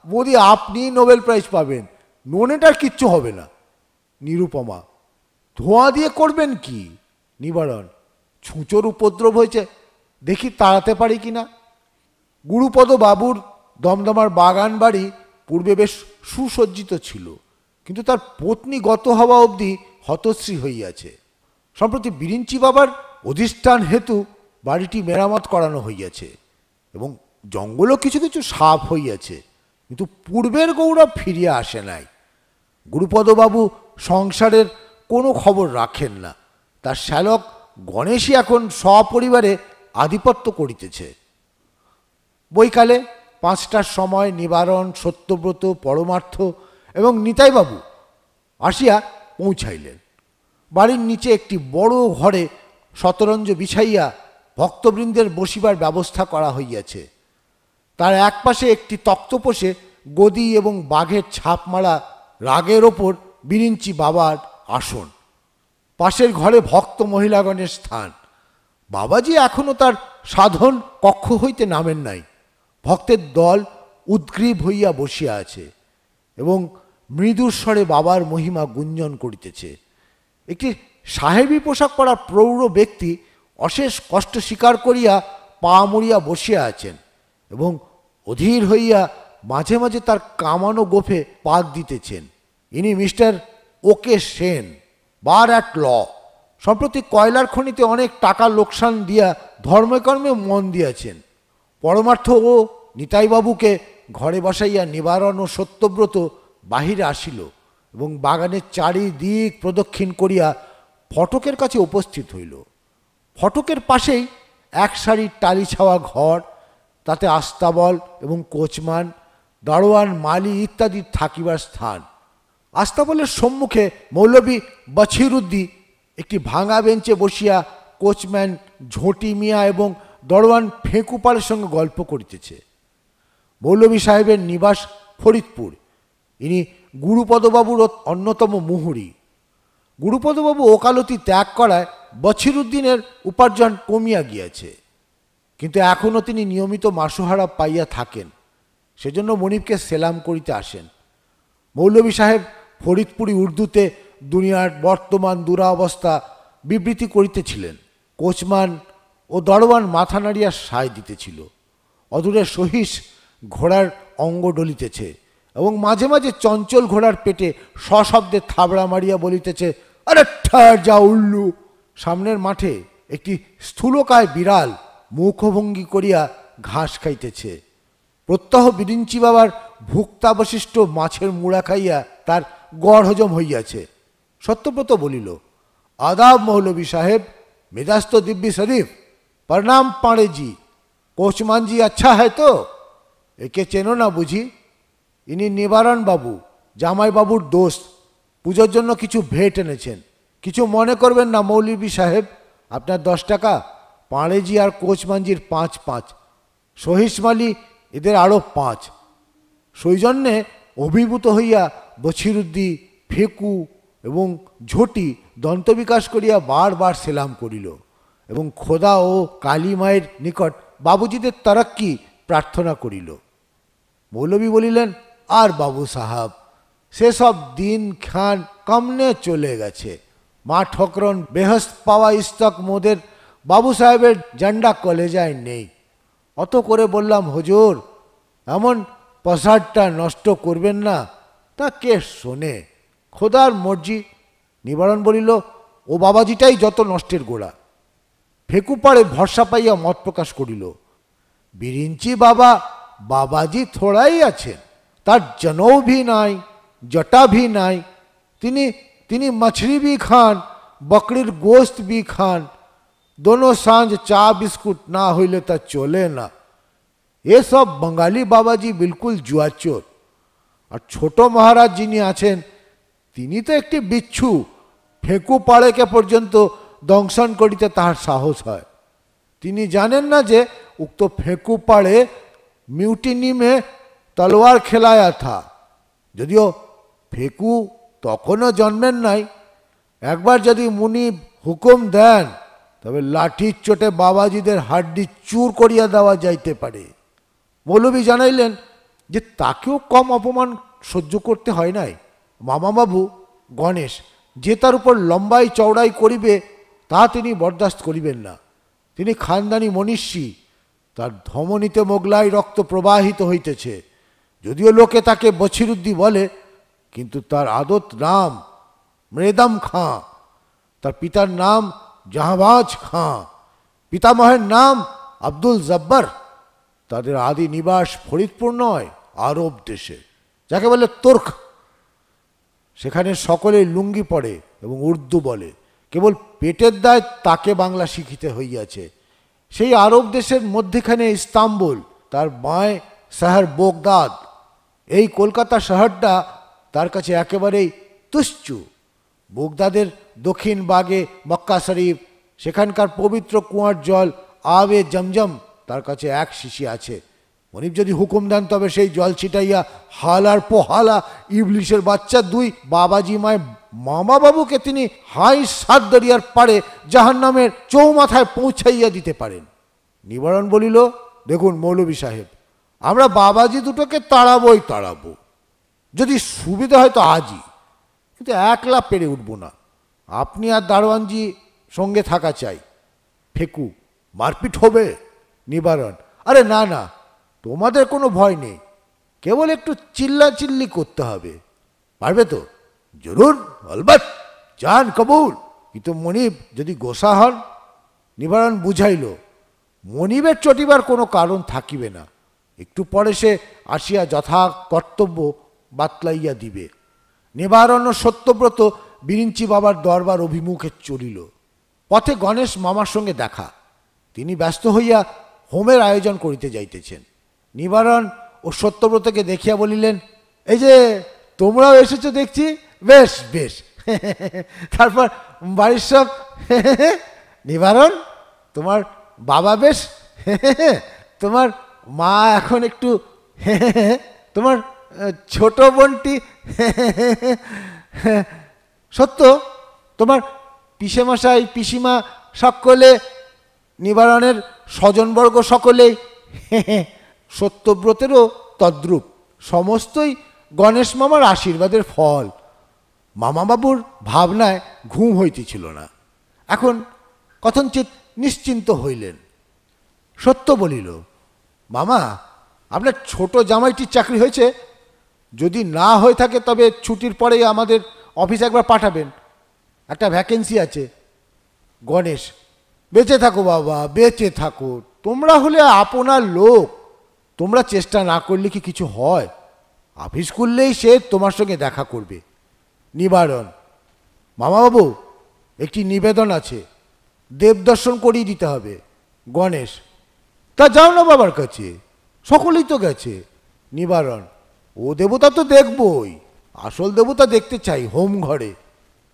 বৌদি, আপনি নোবেল প্রাইজ পাবেন, ননেটার কিচ্ছু হবে না। নিরুপমা, ধোঁয়া দিয়ে করবেন কি? নিবারণ, ছুঁচোর উপদ্রব হয়েছে, দেখি তাড়াতে পারি কিনা। গুরুপদ বাবুর দমদমার বাগান বাড়ি পূর্বে বেশ সুসজ্জিত ছিল, কিন্তু তার পত্নী গত হওয়া অবধি হতশ্রী হইয়াছে। সম্প্রতি বিরিঞ্চি বাবার অধিষ্ঠান হেতু বাড়িটি মেরামত করানো হইয়াছে এবং জঙ্গলও কিছু কিছু সাফ হইয়াছে, কিন্তু পূর্বের গৌরব ফিরিয়া আসে নাই। গুরুপদবাবু সংসারের কোনো খবর রাখেন না, তার শ্যালক গণেশই এখন সপরিবারে আধিপত্য করিতেছে। বৈকালে 5টার সময় নিবারণ, সত্যব্রত, পরমার্থ এবং নিতাইবাবু আসিয়া পৌঁছাইলেন। বাড়ির নিচে একটি বড় ঘরে শতরঞ্জ বিছাইয়া ভক্তবৃন্দের বসিবার ব্যবস্থা করা হইয়াছে। তার এক পাশে একটি তক্তপোষে গদি এবং বাঘের ছাপ মারা রাগের ওপর বিরিঞ্চি বাবার আসন। পাশের ঘরে ভক্ত মহিলাগণের স্থান। বাবাজি এখনও তার সাধন কক্ষ হইতে নামেন নাই। ভক্তের দল উদ্গ্রীব হইয়া বসিয়া আছে এবং মৃদুর স্বরে বাবার মহিমা গুঞ্জন করিতেছে। একটি সাহেবী পোশাক পরা প্রৌঢ় ব্যক্তি অশেষ কষ্ট স্বীকার করিয়া পা মুড়িয়া বসিয়া আছেন এবং অধীর হইয়া মাঝে মাঝে তার কামানো গোফে পাক দিতেছেন। ইনি mister OK Sen, bar at law. সম্প্রতি কয়লার খনিতে অনেক টাকা লোকসান দিয়া ধর্মকর্মে মন দিয়াছেন। পরমার্থ ও নিতাইবাবুকে ঘরে বসাইয়া নিবারণ ও সত্যব্রত বাহিরে আসিল এবং বাগানের চারিদিক প্রদক্ষিণ করিয়া ফটকের কাছে উপস্থিত হইল। ফটকের পাশেই এক সারির টালি ছাওয়া ঘর, তাতে আস্তাবল এবং কোচমান, দারোয়ান, মালি ইত্যাদি থাকিবার স্থান। আস্তাবলের সম্মুখে মৌলভী বছিরুদ্দি একটি ভাঙা বেঞ্চে বসিয়া কোচম্যান ঝোঁটি মিয়া এবং দরোয়ান ফেঁকুপালের সঙ্গে গল্প করিতেছে। মৌলভী সাহেবের নিবাস ফরিদপুর। ইনি গুরুপদবাবুর অন্যতম মুহুরী। গুরুপদবাবু ওকালতি ত্যাগ করায় বছিরুদ্দিনের উপার্জন কমিয়া গিয়াছে, কিন্তু এখনও তিনি নিয়মিত মাসোহারা পাইয়া থাকেন। সেজন্য মনিবকে সেলাম করিতে আসেন। মৌলভী সাহেব ফরিদপুরি উর্দুতে দুনিয়ার বর্তমান দুরাবস্থা বিবৃতি করিতেছিলেন। কোচমান ও দরওয়ান মাথা নাড়িয়া সায় দিতেছিল। অদূরে সহিস ঘোড়ার অঙ্গ ডলিতেছে এবং মাঝে মাঝে চঞ্চল ঘোড়ার পেটে সশব্দে থাবড়া মারিয়া বলিতেছে, আরে ঠার যা উল্লু। সামনের মাঠে একটি স্থূলকায় বিড়াল মুখভঙ্গি করিয়া ঘাস খাইতেছে। প্রত্যহ বিরিঞ্চি বাবার ভুক্তাবশিষ্ট মাছের মুড়া খাইয়া তার গড় হজম হইয়াছে। সত্যব্রত বলিল, আদাব মৌলভী সাহেব, মেজাজ তো দিব্যি শরীফ। প্রণাম পাঁড়ে জি। কোচমান জি আচ্ছা হয় তো? একে চেনো না বুঝি? ইনি নিবারণ বাবু, জামাই বাবুর দোস্ত। পুজোর জন্য কিছু ভেট এনেছেন। কিছু মনে করবেন না মৌলভী সাহেব, আপনার 10 টাকা, পাঁড়েজি আর কোচমানজির 5-5, সহিস মালি এদের আরও 5। সৌজন্যে অভিভূত হইয়া বছিরুদ্দি, ফেকু এবং ঝোটি দন্তবিকাশ করিয়া বারবার সেলাম করিল এবং খোদা ও কালী মায়ের নিকট বাবুজিদের তরক্কি প্রার্থনা করিল। মৌলভী বলিলেন, আর বাবু সাহাব, সেসব দিন খান কমনে চলে গেছে। মা ঠকরন বেহস্ত পাওয়া ইস্তক মোদের বাবু সাহেবের জান্ডা কলেজায় নেই। অত করে বললাম, হুজুর এমন প্রসাদটা নষ্ট করবেন না। তা কে শোনে? খোদার মর্জি। নিবারণ বলিল, ও বাবাজিটাই যত নষ্টের গোড়া। ফেকুপাড়ে ভরসা পাইয়া মত প্রকাশ করিল, বিরিঞ্চি বাবা বাবাজি থোড়াই আছেন, তার জনৌ ভি নাই, জটা ভি নাই। তিনি मछली भी खान, बकरीर गोश्त भी खान। दोनों सांझ चा बिस्कुट ना হইলে তা চলে না। এসব বাঙালি বাবাজি বিলকুল জুয়াচোর। আর ছোট মহারাজ যিনি আছেন, তিনি তো একটি বিচ্ছু। ফেঁকু পাড়েকে পর্যন্ত দংশন করিতে তাহার সাহস হয়। তিনি জানেন না যে উক্ত ফেঁকু পাড়ে মিউটিনি মে তলোয়ার খেলায়া থা। যদিও ফেঁকু তখনও জন্মেন নাই। একবার যদি মুনিব হুকুম দেন, তবে লাঠির চোটে বাবাজিদের হাড্ডি চুর করিয়া দেওয়া যাইতে পারে। মৌলভী জানাইলেন যে তাকেও কম অপমান সহ্য করতে হয় নাই। মামাবাবু গণেশ যে তার উপর লম্বাই চওড়াই করিবে, তা তিনি বরদাস্ত করিবেন না। তিনি খানদানি মনীষী, তার ধমনীতে মোগলাই রক্ত প্রবাহিত হইতেছে। যদিও লোকে তাকে বছিরুদ্দি বলে, কিন্তু তার আদত নাম মৃদম খাঁ। তার পিতার নাম জাহাবাজ খাঁ, পিতামহের নাম আব্দুল জব্বার। তাদের আদি নিবাস ফরিদপুর নয়, আরব দেশে, যাকে বলে তুর্ক। সেখানে সকলেই লুঙ্গি পরে এবং উর্দু বলে। কেবল পেটের দায় তাকে বাংলা শিখিতে হইয়াছে। সেই আরব দেশের মধ্যেখানে ইস্তাম্বুল, তার বাঁয়ে শহর বোগদাদ। এই কলকাতা শহরটা তার কাছে একেবারেই তুচ্ছ। বোগদাদের দক্ষিণ বাগে মক্কা শরীফ, সেখানকার পবিত্র কুয়ার জল আবে জমজম তার কাছে 1 শিশি আছে। মনিব যদি হুকুম দেন, তবে সেই জল ছিটাইয়া হালার পোহালা ইবলিশের বাচ্চা 2 বাবাজি মায় মামাবাবুকে তিনি হাই 7 দরিয়ার পাড়ে জাহান্নামের চৌমাথায় পৌঁছাইয়া দিতে পারেন। নিবারণ বলিল, দেখুন মৌলভী সাহেব, আমরা বাবাজি দুটোকে তাড়াবো। যদি সুবিধা হয় তো আজই, কিন্তু একলা পেরে উঠব না। আপনি আর দারোয়ানজি সঙ্গে থাকা চাই। ফেকু, মারপিট হবে? নিবারণ, আরে না, তোমাদের কোনো ভয় নেই, কেবল একটু চিল্লাচিল্লি করতে হবে। পারবে তো? জরুর, অলবৎ, জান কবুল। কিন্তু মনিব যদি গোসা হন? নিবারণ বুঝাইল, মনিবের চটিবার কোনো কারণ থাকিবে না। একটু পরে সে আসিয়া যথা কর্তব্য বাতলাইয়া দিবে। নিবারণ ও সত্যব্রত বিরিঞ্চি বাবার দরবার অভিমুখে চলিল। পথে গণেশ মামার সঙ্গে দেখা। তিনি ব্যস্ত হইয়া হোমের আয়োজন করিতে যাইতেছেন। নিবারণ ও সত্যব্রতকে দেখিয়া বলিলেন, এই যে তোমরাও এসেছো দেখছি, বেশ বেশ। তারপর বাড়ির সব নিবারণ, তোমার বাবা বেশ, তোমার মা এখন একটু, তোমার ছোট বোনটি সত্য, তোমার পিসেমশাই পিসিমা সকলে, নিবারণের স্বজনবর্গ সকলেই, সত্যব্রতেরও তদ্রূপ, সমস্তই গণেশ মামার আশীর্বাদের ফল। মামাবাবুর ভাবনায় ঘুম হইতেছিল না, এখন কথঞ্চিত নিশ্চিন্ত হইলেন। সত্য বলিল, মামা, আপনার ছোট জামাইটির চাকরি হয়েছে? যদি না হয়ে থাকে তবে ছুটির পরেই আমাদের অফিসে একবার পাঠাবেন, একটা ভ্যাকেন্সি আছে। গণেশ, বেঁচে থাকো বাবা, বেঁচে থাকো, তোমরা হলে আপনার লোক, তোমরা চেষ্টা না করলে কি কিছু হয়? অফিস করলেই সে তোমার সঙ্গে দেখা করবে। নিবারণ, মামাবাবু, একটি নিবেদন আছে, দেবদর্শন করিয়ে দিতে হবে। গণেশ, তা যাও না বাবার কাছে, সকলেই তো গেছে। নিবারণ, ও দেবতা তো দেখবই, আসল দেবতা দেখতে চাই হোম ঘরে।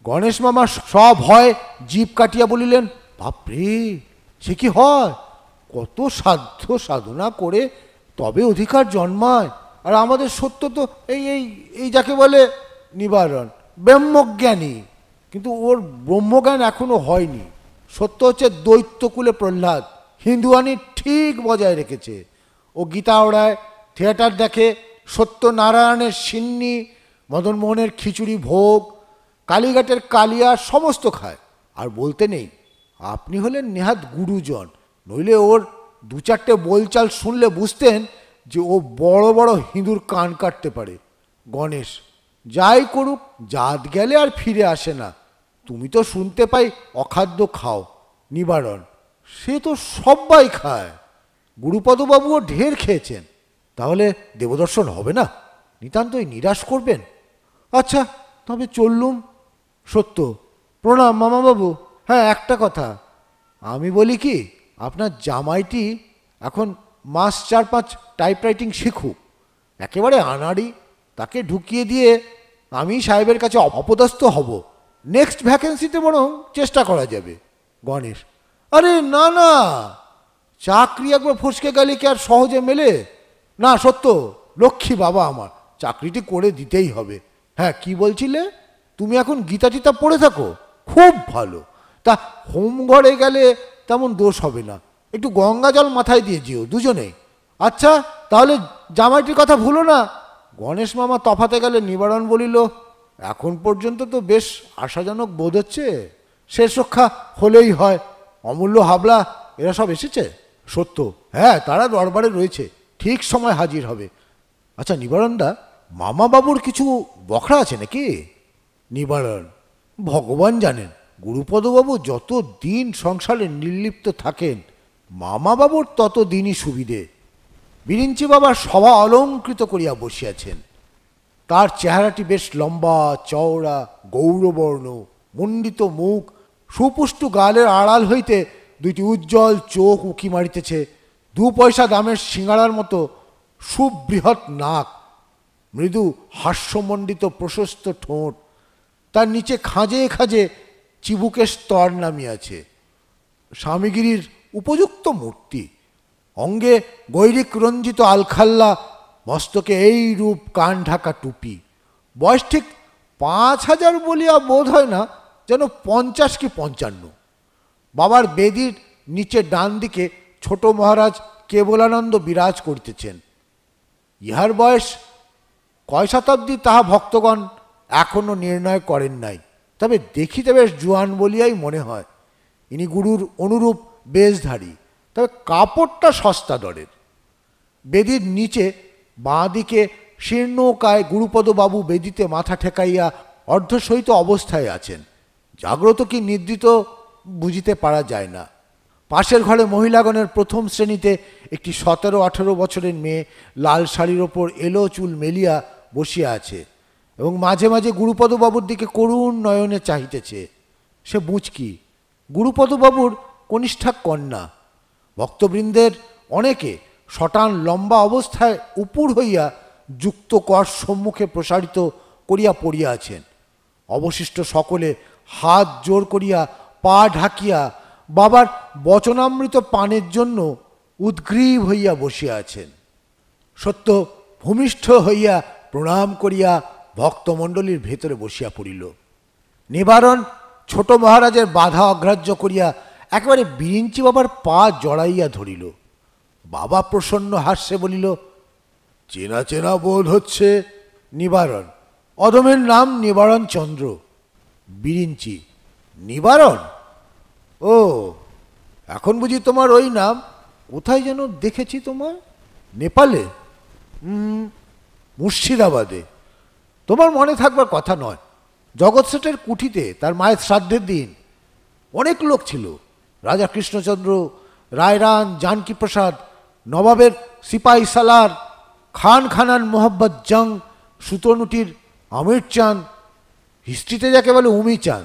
গণেশ মামা সব হয় জিভ কাটিয়া বলিলেন, বাপরে, সে কি হয়? কত সাধ্য সাধনা করে তবে অধিকার জন্মায়, আর আমাদের সত্য তো এই এই এই যাকে বলে নিবারণ, ব্রহ্মজ্ঞানী, কিন্তু ওর ব্রহ্মজ্ঞান এখনো হয়নি। সত্য হচ্ছে দৈত্যকুলে প্রহ্লাদ, হিন্দুয়ানি ঠিক বজায় রেখেছে। ও গীতা ওড়ায়, থিয়েটার দেখে, সত্যনারায়ণের সিন্নি, মদনমোহনের খিচুড়ি ভোগ, কালীঘাটের কালিয়া সমস্ত খায়। আর বলতে নেই, আপনি হলেন নেহাত গুরুজন, নইলে ওর দু চারটে বোলচাল শুনলে বুঝতেন যে ও বড় বড় হিঁদুর কান কাটতে পারে। গণেশ, যাই করুক, জাত গেলে আর ফিরে আসে না, তুমি তো শুনতে পাই অখাদ্য খাও। নিবারণ, সে তো সবাই খায়, গুরুপদবাবুও ঢের খেয়েছেন। তাহলে দেবদর্শন হবে না? নিতান্তই নিরাশ করবেন? আচ্ছা, তবে চললুম। সত্য, প্রণাম মামাবাবু। হ্যাঁ, একটা কথা, আমি বলি কি, আপনার জামাইটি এখন মাস 4-5 টাইপরাইটিং শিখুক, একেবারে আনাড়ি, তাকে ঢুকিয়ে দিয়ে আমি সাহেবের কাছে অপদস্থ হব। নেক্সট ভ্যাকেন্সিতে বরং চেষ্টা করা যাবে। গণেশ, আরে না না, চাকরি একবার ফসকে গেলে কি আর সহজে মেলে? না সত্য, লক্ষ্মী বাবা আমার, চাকরিটি করে দিতেই হবে। হ্যাঁ, কি বলছিলে? তুমি এখন গীতা টিতা পড়ে থাকো, খুব ভালো। তা হোমঘরে গেলে তেমন দোষ হবে না, একটু গঙ্গা জল মাথায় দিয়ে যেও দুজনেই। আচ্ছা, তাহলে জামাইটির কথা ভুলো না। গণেশ মামা তফাতে গেলে নিবারণ বলিল, এখন পর্যন্ত তো বেশ আশাজনক বোধ হচ্ছে, শেষ রক্ষা হলেই হয়। অমূল্য, হাবলা, এরা সব এসেছে? সত্য, হ্যাঁ, তারা দরবারে রয়েছে, ঠিক সময় হাজির হবে। আচ্ছা নিবারণদা, মামা বাবুর কিছু বখরা আছে নাকি? নিবারণ, ভগবান জানেন, গুরুপদবাবু যত দিন সংসারে নির্লিপ্ত থাকেন, মামা বাবুর তত দিনই সুবিধে। বিরিঞ্চি বাবা সভা অলঙ্কৃত করিয়া বসিয়াছেন, তার চেহারাটি বেশ লম্বা চওড়া, গৌরবর্ণ, মণ্ডিত মুখ, সুপুষ্টু গালের আড়াল হইতে দুইটি উজ্জ্বল চোখ উঁকি মারিতেছে, 2 পয়সা দামের সিঙ্গাড়ার মতো সুবৃহৎ নাক, মৃদু হাস্যমণ্ডিত প্রশস্ত ঠোঁট, তার নিচে খাঁজে খাঁজে চিবুকের স্তর নামিয়াছে। স্বামীগিরির উপযুক্ত মূর্তি, অঙ্গে গৈরিক রঞ্জিত আলখাল্লা, মস্তকে এই রূপ কান ঢাকা টুপি। বয়স ঠিক 5000 বলিয়া বোধ হয় না, যেন 50 কি 55। বাবার বেদির নিচে ডান দিকে ছোট মহারাজ কেবলানন্দ বিরাজ করিতেছেন। ইহার বয়স কয় শতাব্দী তাহা ভক্তগণ এখনো নির্ণয় করেন নাই, তবে দেখিতে বেশ জোয়ান বলিয়াই মনে হয়। ইনি গুরুর অনুরূপ বেশধারী, তবে কাপড়টা সস্তা দরের। বেদির নিচে বাঁ দিকে শীর্ণকায় গুরুপদবাবু বেদিতে মাথা ঠেকাইয়া অর্ধশয়িত অবস্থায় আছেন, জাগ্রত কি নিদ্রিত বুঝিতে পারা যায় না। পাশের ঘরে মহিলাগণের প্রথম শ্রেণীতে একটি 17-18 বছরের মেয়ে লাল শাড়ির ওপর এলো চুল মেলিয়া বসিয়া আছে এবং মাঝে মাঝে গুরুপদবাবুর দিকে করুণ নয়নে চাহিতেছে। সে বুচকি, গুরুপদবাবুর কনিষ্ঠা কন্যা। ভক্তবৃন্দের অনেকে শটান লম্বা অবস্থায় উপুর হইয়া যুক্ত কর সম্মুখে প্রসারিত করিয়া পড়িয়া আছেন। অবশিষ্ট সকলে হাত জোর করিয়া পা ঢাকিয়া বাবার বচনামৃত পানের জন্য উদ্গ্রীব হইয়া বসিয়া আছেন। সত্য ভূমিষ্ঠ হইয়া প্রণাম করিয়া ভক্তমণ্ডলীর ভেতরে বসিয়া পড়িল। নিবারণ ছোট মহারাজের বাধা অগ্রাহ্য করিয়া একেবারে বিরিঞ্চি বাবার পা জড়াইয়া ধরিল। বাবা প্রসন্ন হাস্যে বলিল, চেনা চেনা বোধ হচ্ছে। নিবারণ, অধমের নাম নিবারণ চন্দ্র। বিরিঞ্চি, নিবারণ? ও, এখন বুঝি তোমার ওই নাম? কোথায় যেন দেখেছি তোমার। নেপালে? মুর্শিদাবাদে। তোমার মনে থাকবার কথা নয়। জগৎ শেঠের কুঠিতে তার মায়ের শ্রাদ্ধের দিন অনেক লোক ছিল। রাজা কৃষ্ণচন্দ্র, রায়রান, জানকী প্রসাদ, নবাবের সিপাহী সালার, খান খানান মোহাম্মদ জং, সুতনুটির আমির চাঁদ, হিস্ট্রিতে যাকে বলে উমি চাঁদ।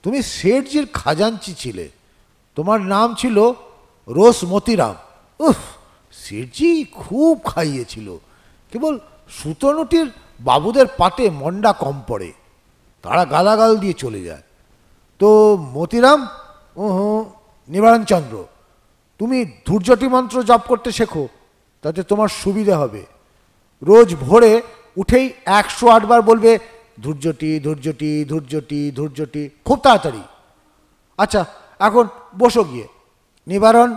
তুমি শেঠজির খাজাঞ্চি ছিলে। তোমার নাম ছিল রোস মতিরাম। উফ, শেঠজি খুব খাইয়েছিল। কেবল সুতনুটির বাবুদের পাতে মন্ডা কম পড়ে, তারা গালাগাল দিয়ে চলে যায়। তো মতিরাম, নিবারণ চন্দ্র, তুমি ধূর্যটি মন্ত্র জপ করতে শেখো, তাতে তোমার সুবিধা হবে। রোজ ভোরে উঠেই 108 বার বলবে ধূর্যটি ধূর্যটি ধূর্যটি ধূর্যটি, খুব তাড়াতাড়ি। আচ্ছা, এখন বসো গিয়ে। নিবারণ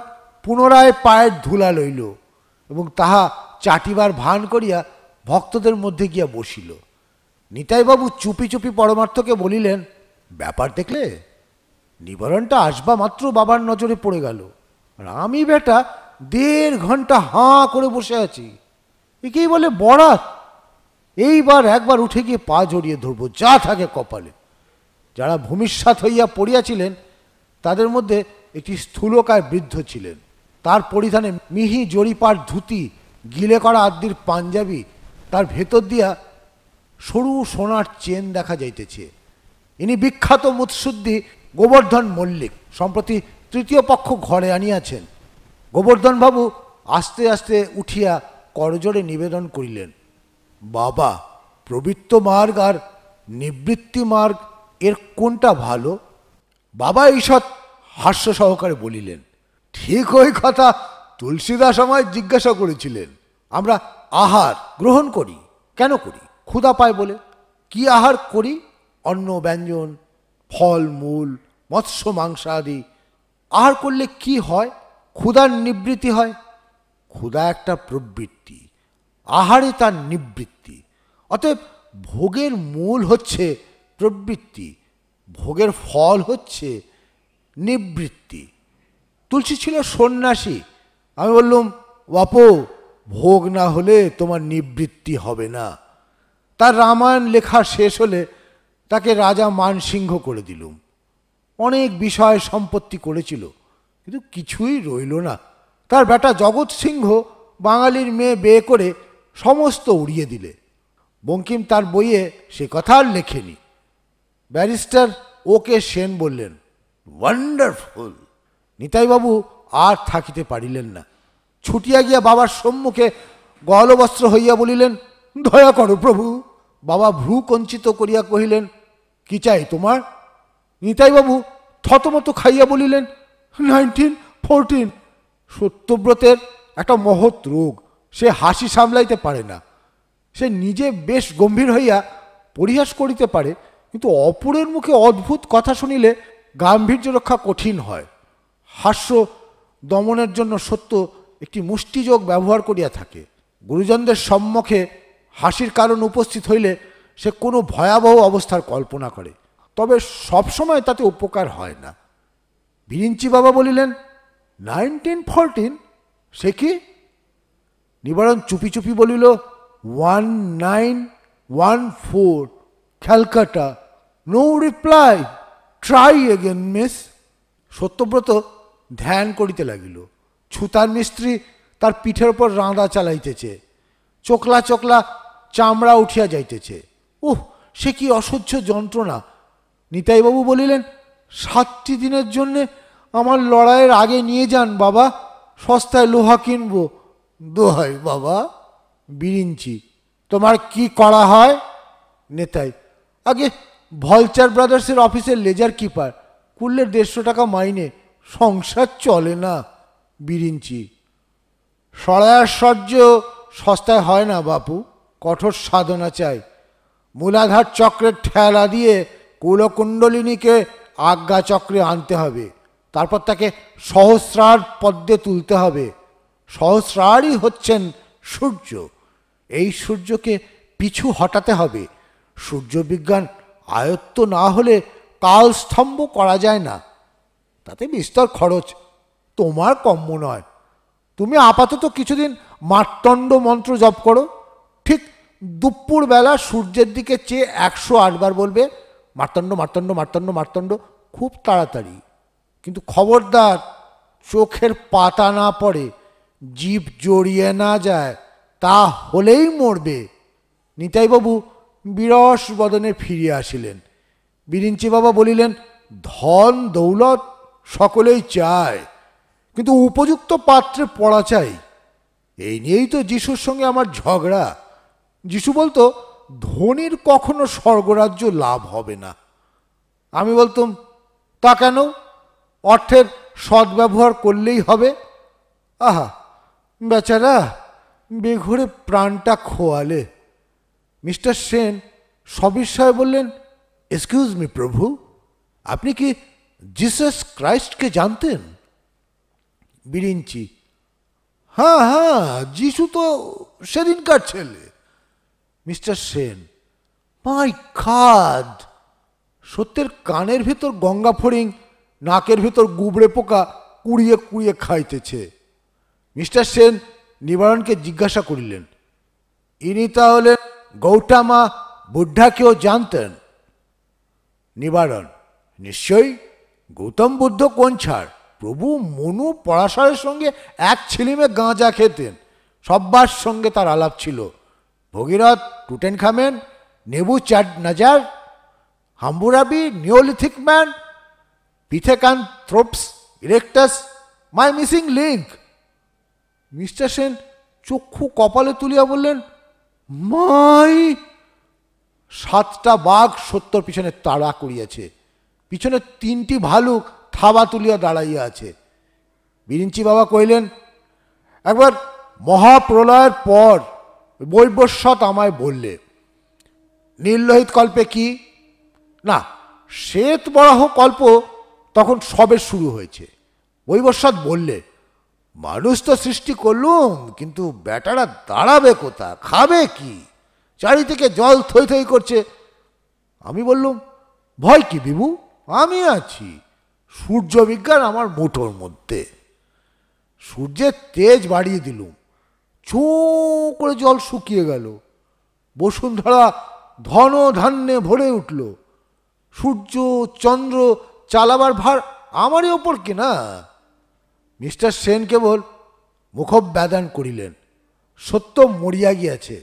পুনরায় পায়ের ধুলা লইল এবং তাহা চাটিবার ভান করিয়া ভক্তদের মধ্যে গিয়া বসিল। নিতাইবাবু চুপি চুপি পরমার্থকে বলিলেন, ব্যাপার দেখলে? নিবারণটা আসবা মাত্র বাবার নজরে পড়ে গেল, আর আমি বেটা 1.5 ঘন্টা হাঁ করে বসে আছি। একেই বলে বরাত। এইবার একবার উঠে গিয়ে পা জড়িয়ে ধরবো, যা থাকে কপালে। যারা ভূমিষ্যাৎ হইয়া পড়িয়াছিলেন তাদের মধ্যে একটি স্থূলকায় বৃদ্ধ ছিলেন। তার পরিধানে মিহি জরিপার ধুতি, গিলে করা আদ্যির পাঞ্জাবি, তার ভেতর দিয়া সরু সোনার চেন দেখা যাইতেছে। ইনি বিখ্যাত মুৎসুদ্দি গোবর্ধন মল্লিক। সম্প্রতি তৃতীয় পক্ষ ঘরে আনিয়াছেন। গোবর্ধনবাবু আস্তে আস্তে উঠিয়া করজোড়ে নিবেদন করিলেন, বাবা, প্রবৃত্ত মার্গ আর নিবৃত্তি মার্গ এর কোনটা ভালো? বাবা ঈষৎ হাস্য সহকারে বলিলেন, ঠিক ওই কথা তুলসীদাস আমায় জিজ্ঞাসা করেছিলেন। আমরা আহার গ্রহণ করি। কেন করি? ক্ষুধা পায় বলে। কি আহার করি? অন্ন ব্যঞ্জন, ফল মূল, মৎস্য মাংসাদি। আহার করলে কি হয়? ক্ষুধার নিবৃত্তি হয়। ক্ষুধা একটা প্রবৃত্তি, আহারে তার নিবৃত্তি। অতএব ভোগের মূল হচ্ছে প্রবৃত্তি, ভোগের ফল হচ্ছে নিবৃত্তি। তুলসী ছিল সন্ন্যাসী। আমি বললুম, বাপু, ভোগ না হলে তোমার নিবৃত্তি হবে না। তার রামায়ণ লেখা শেষ হলে তাকে রাজা মানসিংহ করে দিলুম। অনেক বিষয় সম্পত্তি করেছিল, কিন্তু কিছুই রইল না। তার বেটা জগৎ সিংহ বাঙালির মেয়ে বিয়ে করে সমস্ত উড়িয়ে দিলে। বঙ্কিম তার বইয়ে সে কথা আর লেখেনি। ব্যারিস্টার ওকে সেন বললেন, ওয়ান্ডারফুল। নিতাইবাবু আর থাকিতে পারিলেন না। ছুটিয়া গিয়া বাবার সম্মুখে গলবস্ত্র হইয়া বলিলেন, দয়া করো প্রভু। বাবা ভ্রু কঞ্চিত করিয়া কহিলেন, কি চাই তোমার? নিতাইবাবু থতমত খাইয়া বলিলেন, 1914। সত্যব্রতের একটা মহৎ রোগ, সে হাসি সামলাইতে পারে না। সে নিজে বেশ গম্ভীর হইয়া পরিহাস করিতে পারে, কিন্তু অপরের মুখে অদ্ভুত কথা শুনিলে গাম্ভীর্য রক্ষা কঠিন হয়। হাস্য দমনের জন্য সত্য একটি মুষ্টিযোগ ব্যবহার করিয়া থাকে। গুরুজনদের সম্মুখে হাসির কারণ উপস্থিত হইলে সে কোনো ভয়াবহ অবস্থার কল্পনা করে, তবে সবসময় তাতে উপকার হয় না। বিরিঞ্চি বাবা বলিলেন, 1914? সে কি? নিবারণ চুপি চুপি বলিল, 1914, Calcutta. No reply. Try again miss. সত্যব্রত ধ্যান করিতে লাগিল। ছুতার মিস্ত্রি তার পিঠের ওপর রাঁধা চালাইতেছে। চোখলা চোখলা চামড়া উঠিয়া যাইতেছে। উহ, সে কি অসহ্য যন্ত্রণা! নিতাইবাবু বলিলেন, 7টি দিনের জন্যে আমার লড়াইয়ের আগে নিয়ে যান বাবা, সস্তায় লোহা কিনব। দোহাই বাবা। বিরিঞ্চি, তোমার কি করা হয়? নেতাই, আগে ভলচার ব্রাদার্সের অফিসের লেজার কিপার, করলে 150 টাকা মাইনে, সংসার চলে না। বিরিঞ্চি, সরায়ার সহ্য সস্তায় হয় না বাপু, কঠোর সাধনা চাই। মূলাধার চক্রের ঠেলা দিয়ে কুলকুণ্ডলিনীকে আজ্ঞা চক্রে আনতে হবে, তারপর তাকে সহস্রার পদ্মে তুলতে হবে। সহস্রারই হচ্ছেন সূর্য, এই সূর্যকে পিছু হটাতে হবে। সূর্য বিজ্ঞান আয়ত্ত না হলে কালস্তম্ভ করা যায় না, তাতে বিস্তর খরচ, তোমার কম্য নয়। তুমি আপাতত কিছুদিন মার্তণ্ড মন্ত্র জপ করো, ঠিক দুপুর বেলা সূর্যের দিকে চেয়ে 108 বার বলবে মার্তণ্ড মার্তণ্ড মার্তণ্ড মার্তণ্ড, খুব তাড়াতাড়ি। কিন্তু খবরদার চোখের পাতা না পড়ে, জিভ জড়িয়ে না যায়, তা হলেই মরবে। নিতাইবাবু বিরস বদনে ফিরিয়া আসিলেন। বিরিঞ্চি বাবা বলিলেন, ধন দৌলত সকলেই চায়, কিন্তু উপযুক্ত পাত্রে পড়া চাই। এই নিয়েই তো যিশুর সঙ্গে আমার ঝগড়া। যিশু বলতো, ধনীর কখনো স্বর্গরাজ্য লাভ হবে না। আমি বলতুম, তা কেন? অর্থের সদ্ব্যবহার করলেই হবে। আহা, বেচারা বেঘরে প্রাণটা খোয়ালে। মিস্টার সেন সবিস্ময়ে বললেন, এক্সকিউজ মি প্রভু, আপনি কি জিসাস ক্রাইস্টকে জানতেন? বিরিঞ্চি, হ্যাঁ হ্যাঁ, যিশু তো সেদিনকার ছেলে। মিস্টার সেন, মাই গড! সত্যের কানের ভেতর গঙ্গা ফড়িং, নাকের ভেতর গুবড়ে পোকা কুড়িয়ে কুড়িয়ে খাইতেছে। মিস্টার সেন নিবারণকে জিজ্ঞাসা করিলেন, ইনি তাহলে গৌতমা বুদ্ধাকেও জানতেন? নিবারণ, নিশ্চয়ই। গৌতম বুদ্ধ কোন ছাড়, প্রভু মনু পরাশরের সঙ্গে এক ছিলিমে গাঁজা খেতেন, সব্বার সঙ্গে তার আলাপ ছিল। Bhagirath, Tutankhamen, Nebuchadnezzar, Hammurabi, neolithic man, Pithecanthropus erectus, my missing link. Mister Sen চক্ষু কপালে তুলিয়া বললেন, মাই! 7টা বাঘ সত্যর পিছনে তাড়া করিয়াছে, পিছনে 3টি ভালুক থাবা তুলিয়া দাঁড়াইয়া আছে। বিরিঞ্চি বাবা কহিলেন, একবার মহাপ্রলয়ের পর বৈবস্বত আমায় বললে, নীললোহিত কল্পে কি না, শ্বেত বরাহ কল্প তখন সবে শুরু হয়েছে। বৈবস্বত বললে, মানুষ তো সৃষ্টি করলুম, কিন্তু বেটারা দাঁড়াবে কোথা, খাবে কি, চারিদিকে জল থই থই করছে। আমি বললুম, ভয় কি বিভু, আমি আছি। সূর্য বিজ্ঞান আমার মুঠোর মধ্যে। সূর্যের তেজ বাড়িয়ে দিলুম, চো করে জল শুকিয়ে গেল, বসুন্ধরা ধন ধান্যে ভরে উঠল। সূর্য চন্দ্র চালাবার ভার আমারই ওপর কিনা। মিস্টার সেন কেবল মুখব্যাদান করিলেন। সত্য মরিয়া গিয়াছে।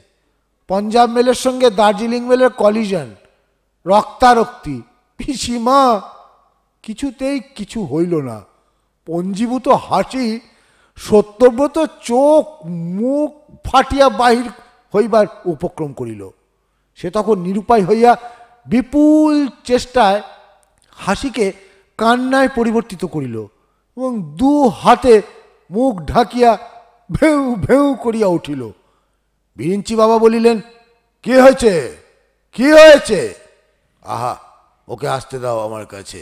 পঞ্জাব মেলের সঙ্গে দার্জিলিং মেলের কলিশন, রক্তারক্তি, পিসিমা, কিছুতেই কিছু হইল না। পঞ্জীভূত হাসি সত্যব্রত চোখ মুখ ফাটিয়া বাহির হইবার উপক্রম করিল। সে তখন নিরুপায় হইয়া বিপুল চেষ্টায় হাসিকে কান্নায় পরিবর্তিত করিল এবং 2 হাতে মুখ ঢাকিয়া ভেউ ভেউ করিয়া উঠিল। বিরিঞ্চি বাবা বলিলেন, কি হয়েছে, কি হয়েছে? আহা, ওকে আসতে দাও আমার কাছে।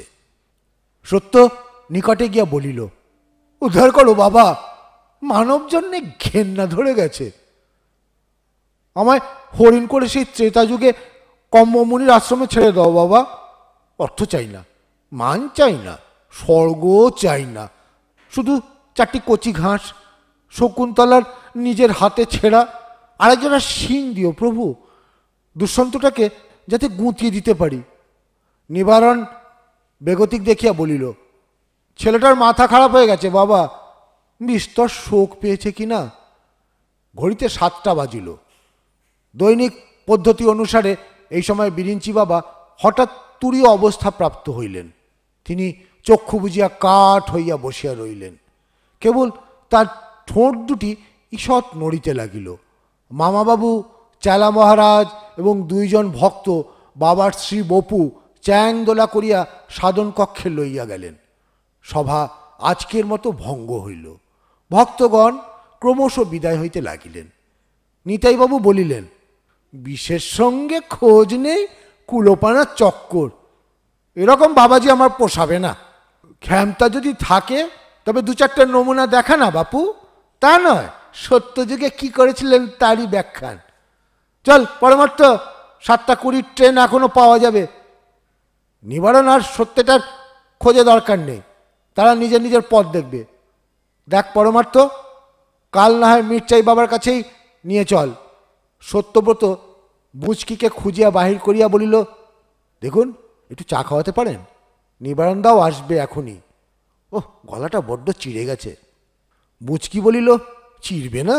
সত্য নিকটে গিয়া বলিল, উদ্ধার করো বাবা, মানব জন্যে ঘেন্না ধরে গেছে। আমায় হরিণ করে সেই ত্রেতা যুগে কম্মমুনির আশ্রমে ছেড়ে দাও বাবা। অর্থ চাই না, মান চাই না, স্বর্গও চাই না, শুধু 4টি কচি ঘাস, শকুন্তলার নিজের হাতে ছেঁড়া আরেকজনের শিং দিও প্রভু, দুঃসন্তটাকে যাতে গুঁতিয়ে দিতে পারি। নিবারণ বেগতিক দেখিয়া বলিল, ছেলেটার মাথা খারাপ হয়ে গেছে বাবা, বিস্তর শোক পেয়েছে কিনা। ঘড়িতে 7টা বাজিল। দৈনিক পদ্ধতি অনুসারে এই সময় বিরিঞ্চি বাবা হঠাৎ তুরীয় অবস্থা প্রাপ্ত হইলেন। তিনি চক্ষু বুঝিয়া কাঠ হইয়া বসিয়া রইলেন। কেবল তার ঠোঁট দুটি ঈষৎ নড়িতে লাগিল। মামাবাবু, চেলা মহারাজ এবং দুইজন ভক্ত বাবার শ্রী বপু চ্যাংদোলা করিয়া সাধন কক্ষে লইয়া গেলেন। সভা আজকের মতো ভঙ্গ হইল। ভক্তগণ ক্রমশ বিদায় হইতে লাগিলেন। নিতাইবাবু বলিলেন, বিশেষ সঙ্গে খোঁজ নেই, কুলোপানার চক্কর, এরকম বাবাজি আমার পোষাবে না। ক্ষমতা যদি থাকে তবে দু চারটে নমুনা দেখা না বাপু, তা নয় সত্যযুগে কি করেছিলেন তারই ব্যাখ্যান। চল পরমার্থ, 7:20 ট্রেন এখনো পাওয়া যাবে। নিবারণ আর সত্যটার খোঁজে দরকার নেই, তারা নিজের নিজের পথ দেখবে। দেখ পরমার্থ, কাল না হয় মির্চাই বাবার কাছেই নিয়ে চল। সত্যব্রত বুচকিকে খুঁজিয়া বাহির করিয়া বলিল, দেখুন একটু চা খাওয়াতে পারেন? নিবারণদাও আসবে এখনই। ওহ, গলাটা বড্ড চিড়ে গেছে। বুচকি বলিল, চিড়বে না,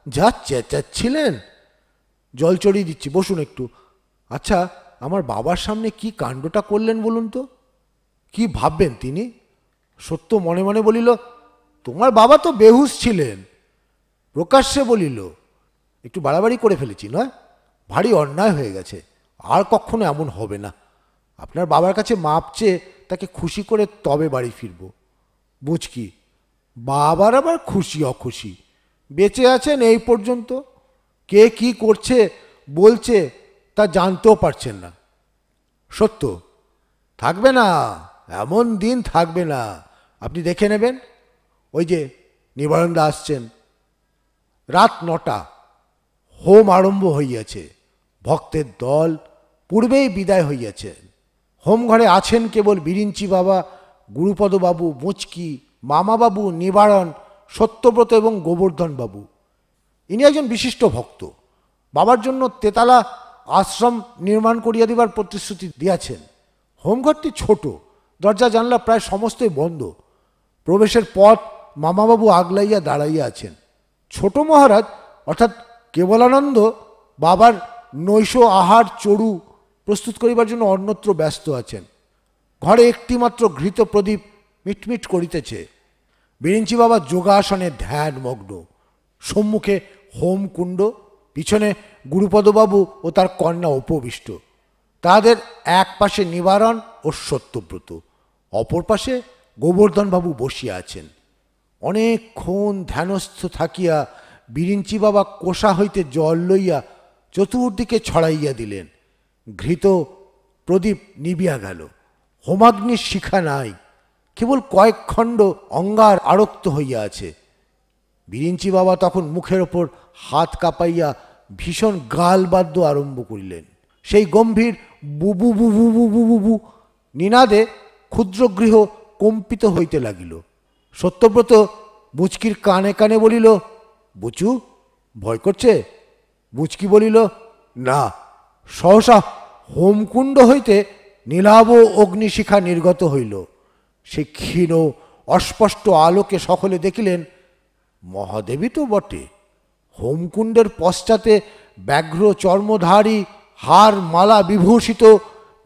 যা চেঁচাচ্ছিলেন। জল চড়িয়ে দিচ্ছি, বসুন একটু। আচ্ছা, আমার বাবার সামনে কি কাণ্ডটা করলেন বলুন তো? কি ভাববেন তিনি? সত্য মনে মনে বলিল, তোমার বাবা তো বেহুশ ছিলেন। প্রকাশ্যে বলিল, একটু বাড়াবাড়ি করে ফেলেছি নয়? ভারী অন্যায় হয়ে গেছে, আর কখনো এমন হবে না। আপনার বাবার কাছে মাপ চেয়ে তাকে খুশি করে তবে বাড়ি ফিরব। বুঝকি, বাবার আবার খুশি অখুশি, বেঁচে আছেন এই পর্যন্ত, কে কি করছে বলছে তা জানতেও পারছেন না। সত্য থাকবে না, এমন দিন থাকবে না, আপনি দেখে নেবেন। ওই যে নিবারণদা আসছেন। রাত 9টা, হোম আরম্ভ হইয়াছে। ভক্তের দল পূর্বেই বিদায় হইয়াছে। হোম ঘরে আছেন কেবল বিরিঞ্চি বাবা, গুরুপদবাবু, মুচকি, মামাবাবু, নিবারণ, সত্যব্রত এবং গোবর্ধন বাবু। ইনি একজন বিশিষ্ট ভক্ত। বাবার জন্য তেতালা আশ্রম নির্মাণ করিয়া দিবার প্রতিশ্রুতি দিয়াছেন। হোমঘরটি ছোট, দরজা জানলা প্রায় সমস্তই বন্ধ। প্রবেশের পথ মামাবাবু আগলাইয়া দাঁড়াইয়া আছেন। ছোট মহারাজ অর্থাৎ কেবলানন্দ বাবার নৈশ আহার চড়ু প্রস্তুত করিবার জন্য অন্যত্র ব্যস্ত আছেন। ঘরে একটিমাত্র ঘৃত প্রদীপ মিটমিট করিতেছে। বিরিঞ্চি বাবা যোগাসনে ধ্যান মগ্ন। সম্মুখে হোমকুণ্ড, পিছনে গুরুপদবাবু ও তার কন্যা উপবিষ্ট। তাদের এক পাশে নিবারণ ও সত্যব্রত, অপর পাশে গোবর্ধনবাবু বসিয়া আছেন। অনেকক্ষণ ধ্যানস্থ থাকিয়া বিরিঞ্চি বাবা কোষা হইতে জল লইয়া চতুর্দিকে ছড়াইয়া দিলেন। ঘৃত প্রদীপ নিবিয়া গেল। হোমাগ্নির শিখা নাই, কেবল কয়েক খণ্ড অঙ্গার আরক্ত হইয়া আছে। বিরিঞ্চি বাবা তখন মুখের ওপর হাত কাঁপাইয়া ভীষণ গালবাদ্য আরম্ভ করিলেন। সেই গম্ভীর বুবু বুবু বুবু বুবু নিনাদে ক্ষুদ্রগৃহ কম্পিত হইতে লাগিল। সত্যব্রত বুচকির কানে কানে বলিল, বুচু ভয় করছে? বুচকি বলিল, না। সহসা হোমকুণ্ড হইতে নীলাভ অগ্নিশিখা নির্গত হইল। সে ক্ষীণ অস্পষ্ট আলোকে সকলে দেখিলেন মহাদেবী তো বটে। হোমকুণ্ডের পশ্চাতে ব্যাঘ্র চর্মধারী, হার মালা বিভূষিত,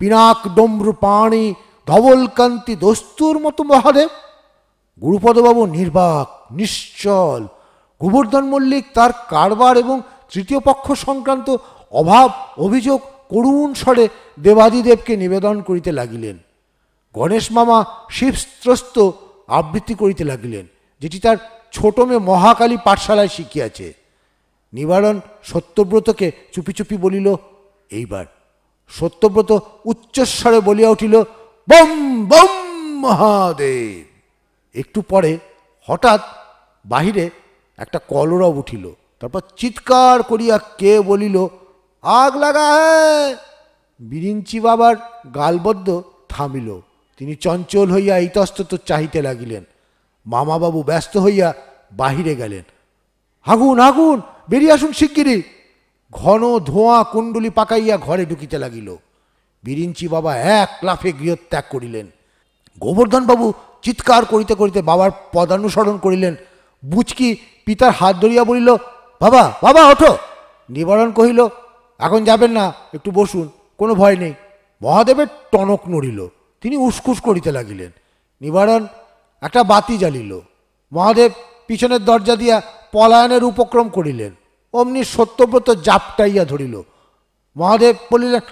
পিনাক ডম্রু পাণি, ধবলকান্তি দস্তুর মতো মহাদেব। গুরুপদবাবু নির্বাক নিশ্চল। গোবর্ধন মল্লিক তার কারবার এবং তৃতীয় পক্ষ সংক্রান্ত অভাব অভিযোগ করুণ স্বরে দেবাদিদেবকে নিবেদন করিতে লাগিলেন। গণেশ মামা শিবস্ত্রস্ত আবৃত্তি করিতে লাগিলেন, যেটি তার ছোট মেয়ে মহাকালী পাঠশালায় শিখিয়াছে। নিবারণ সত্যব্রতকে চুপি চুপি বলিল, এইবার। সত্যব্রত উচ্চস্বরে বলিয়া উঠিল, বম বম মহাদেব। একটু পরে হঠাৎ বাহিরে একটা কলরব উঠিল। তারপর চিৎকার করিয়া কে বলিল, আগ লাগা হ্যাঁ। বিরিঞ্চি বাবার গালবদ্ধ থামিল। তিনি চঞ্চল হইয়া ইতস্তত চাহিতে লাগিলেন। মামাবাবু ব্যস্ত হইয়া বাহিরে গেলেন। আগুন আগুন, বেরিয়ে আসুন শিগগিরি। ঘন ধোঁয়া কুণ্ডলি পাকাইয়া ঘরে ঢুকিতে লাগিল। বিরিঞ্চি বাবা এক লাফে গৃহত্যাগ করিলেন। গোবর্ধনবাবু চিৎকার করিতে করিতে বাবার পদানুসরণ করিলেন। বুচকি পিতার হাত ধরিয়া বলিল, বাবা বাবা ওঠো। নিবারণ কহিল, এখন যাবেন না, একটু বসুন, কোনো ভয় নেই। মহাদেবের টনক নড়িল। তিনি উসকুস করিতে লাগিলেন। নিবারণ একটা বাতি জ্বালিল। মহাদেব পিছনের দরজা দিয়া পলায়নের উপক্রম করিলেন। অমনি সত্যব্রত জাপটাইয়া ধরিল। মহাদেব বলিলেন,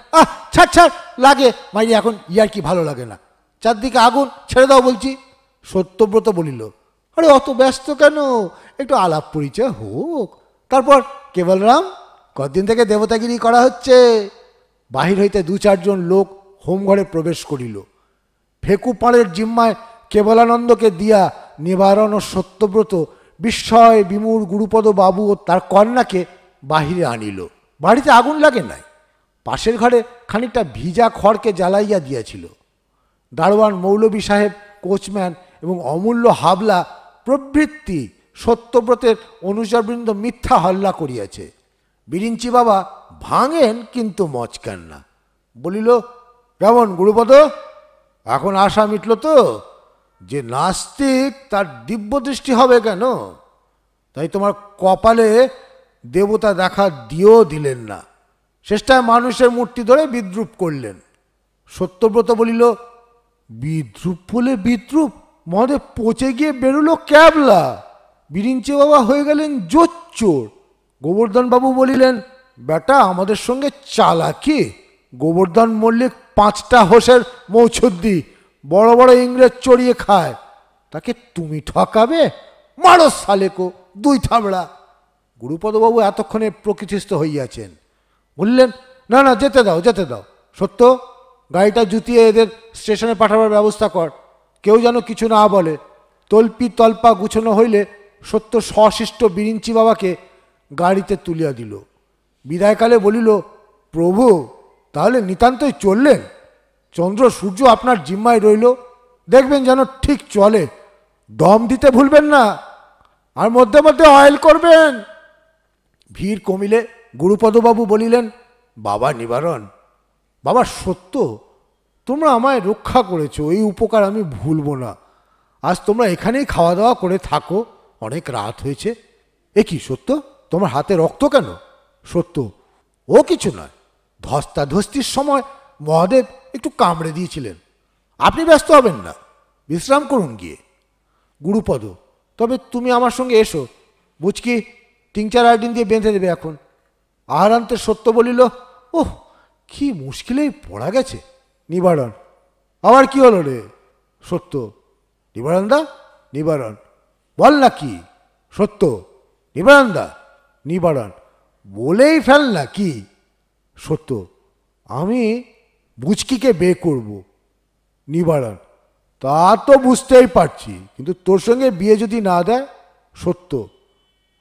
ছাড় ছাড়, লাগে মাইরি, এখন ইয়ার কি ভালো লাগে না, চারদিকে আগুন, ছেড়ে দাও বলছি। সত্যব্রত বলিল, আরে অত ব্যস্ত কেন, একটু আলাপ পরিচয় হোক। তারপর কেবলরাম, কদিন থেকে দেবতাগিরি করা হচ্ছে। বাহির হইতে 2-4 লোক হোমঘরে প্রবেশ করিল। ফেকু পাড়ের জিম্মায় কেবলানন্দকে দিয়া নিবারণ ও সত্যব্রত বিস্ময় বিমূঢ় গুরুপদ বাবু ও তার কন্যাকে বাহিরে আনিল। বাড়িতে আগুন লাগে নাই, পাশের ঘরে খানিকটা ভিজা খড়কে জ্বালাইয়া দিয়াছিল। দারোয়ান মৌলভী সাহেব, কোচম্যান এবং অমূল্য হাবলা প্রভৃতি সত্যব্রতের অনুচরবৃন্দ মিথ্যা হল্লা করিয়াছে। বিরিঞ্চি বাবা ভাঙেন কিন্তু মচকান না। বলিল, কেমন গুরুপদ, এখন আশা মিটল তো? যে নাস্তিক তার দিব্য দৃষ্টি হবে কেন? তাই তোমার কপালে দেবতা দেখা দিয়েও দিলেন না, শেষটায় মানুষের মূর্তি ধরে বিদ্রুপ করলেন। সত্যব্রত বলিল, বিদ্রুপ বলে বিদ্রুপ, মহাদেব পচে গিয়ে বেরোলো ক্যাবলা। বিরিঞ্চি বাবা হয়ে গেলেন জোচ্চোর। গোবর্ধন বাবু বলিলেন, বেটা আমাদের সঙ্গে চালাকি। গোবর্ধন মল্লিক 5টা হোসের মৌছুদ্দি, বড় বড় ইংরেজ চড়িয়ে খায়, তাকে তুমি ঠকাবে? মারো সালেকো 2 থাবড়া। গুরুপদবাবু এতক্ষণে প্রকৃতিস্থ হইয়াছেন। বললেন, না না, যেতে দাও যেতে দাও। সত্য, গাড়িটা জুতিয়ে এদের স্টেশনে পাঠাবার ব্যবস্থা কর, কেউ যেন কিছু না বলে। তল্পি তল্পা গুছানো হইলে সত্য সশিষ্ট বিরিঞ্চি বাবাকে গাড়িতে তুলিয়া দিল। বিদায়কালে বলিল, প্রভু তাহলে নিতান্তই চললেন? চন্দ্র সূর্য আপনার জিম্মায় রইল, দেখবেন যেন ঠিক চলে, দম দিতে ভুলবেন না, আর মধ্যে মধ্যে অয়েল করবেন। ভিড় কমিলে গুরুপদবাবু বলিলেন, বাবা নিবারণ, বাবা সত্য, তোমরা আমায় রক্ষা করেছো, এই উপকার আমি ভুলব না। আজ তোমরা এখানেই খাওয়া দাওয়া করে থাকো, অনেক রাত হয়েছে। এ কি সত্য, তোমার হাতে রক্ত কেন? সত্য, ও কিছু নয়, ধস্তাধস্তির সময় মহাদেব একটু কামড়ে দিয়েছিলেন। আপনি ব্যস্ত হবেন না, বিশ্রাম করুন গিয়ে। গুরুপদ, তবে তুমি আমার সঙ্গে এসো, বুঝকি 3-4 দিন দিয়ে বেঁধে দেবে এখন। আহারান্তে সত্য বলিল, ওহ কি মুশকিলেই পড়া গেছে। নিবারণ, আবার কি হলো রে? সত্য, নিবারণ দা, নিবারণ, বল না কি? সত্য, নিবারণ দা, নিবারণ, বলেই ফেল না কি? সত্য, আমি বুচকিকে বিয়ে করব। নিবারণ, তা তো বুঝতেই পারছি, কিন্তু তোর সঙ্গে বিয়ে যদি না দেয়? সত্য,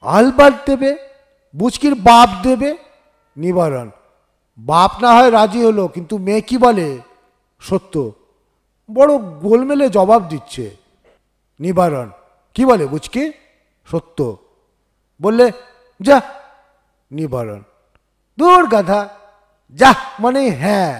আলবাট দেবে, বুচকির বাপ দেবে। নিবারণ, বাপ না হয় রাজি হলো, কিন্তু মেয়ে কি বলে? সত্য, বড় গোলমেলে জবাব দিচ্ছে। নিবারণ, কি বলে বুচকি? সত্য, বললে যা। নিবারণ, দূর গাধা, যা মানে হ্যাঁ।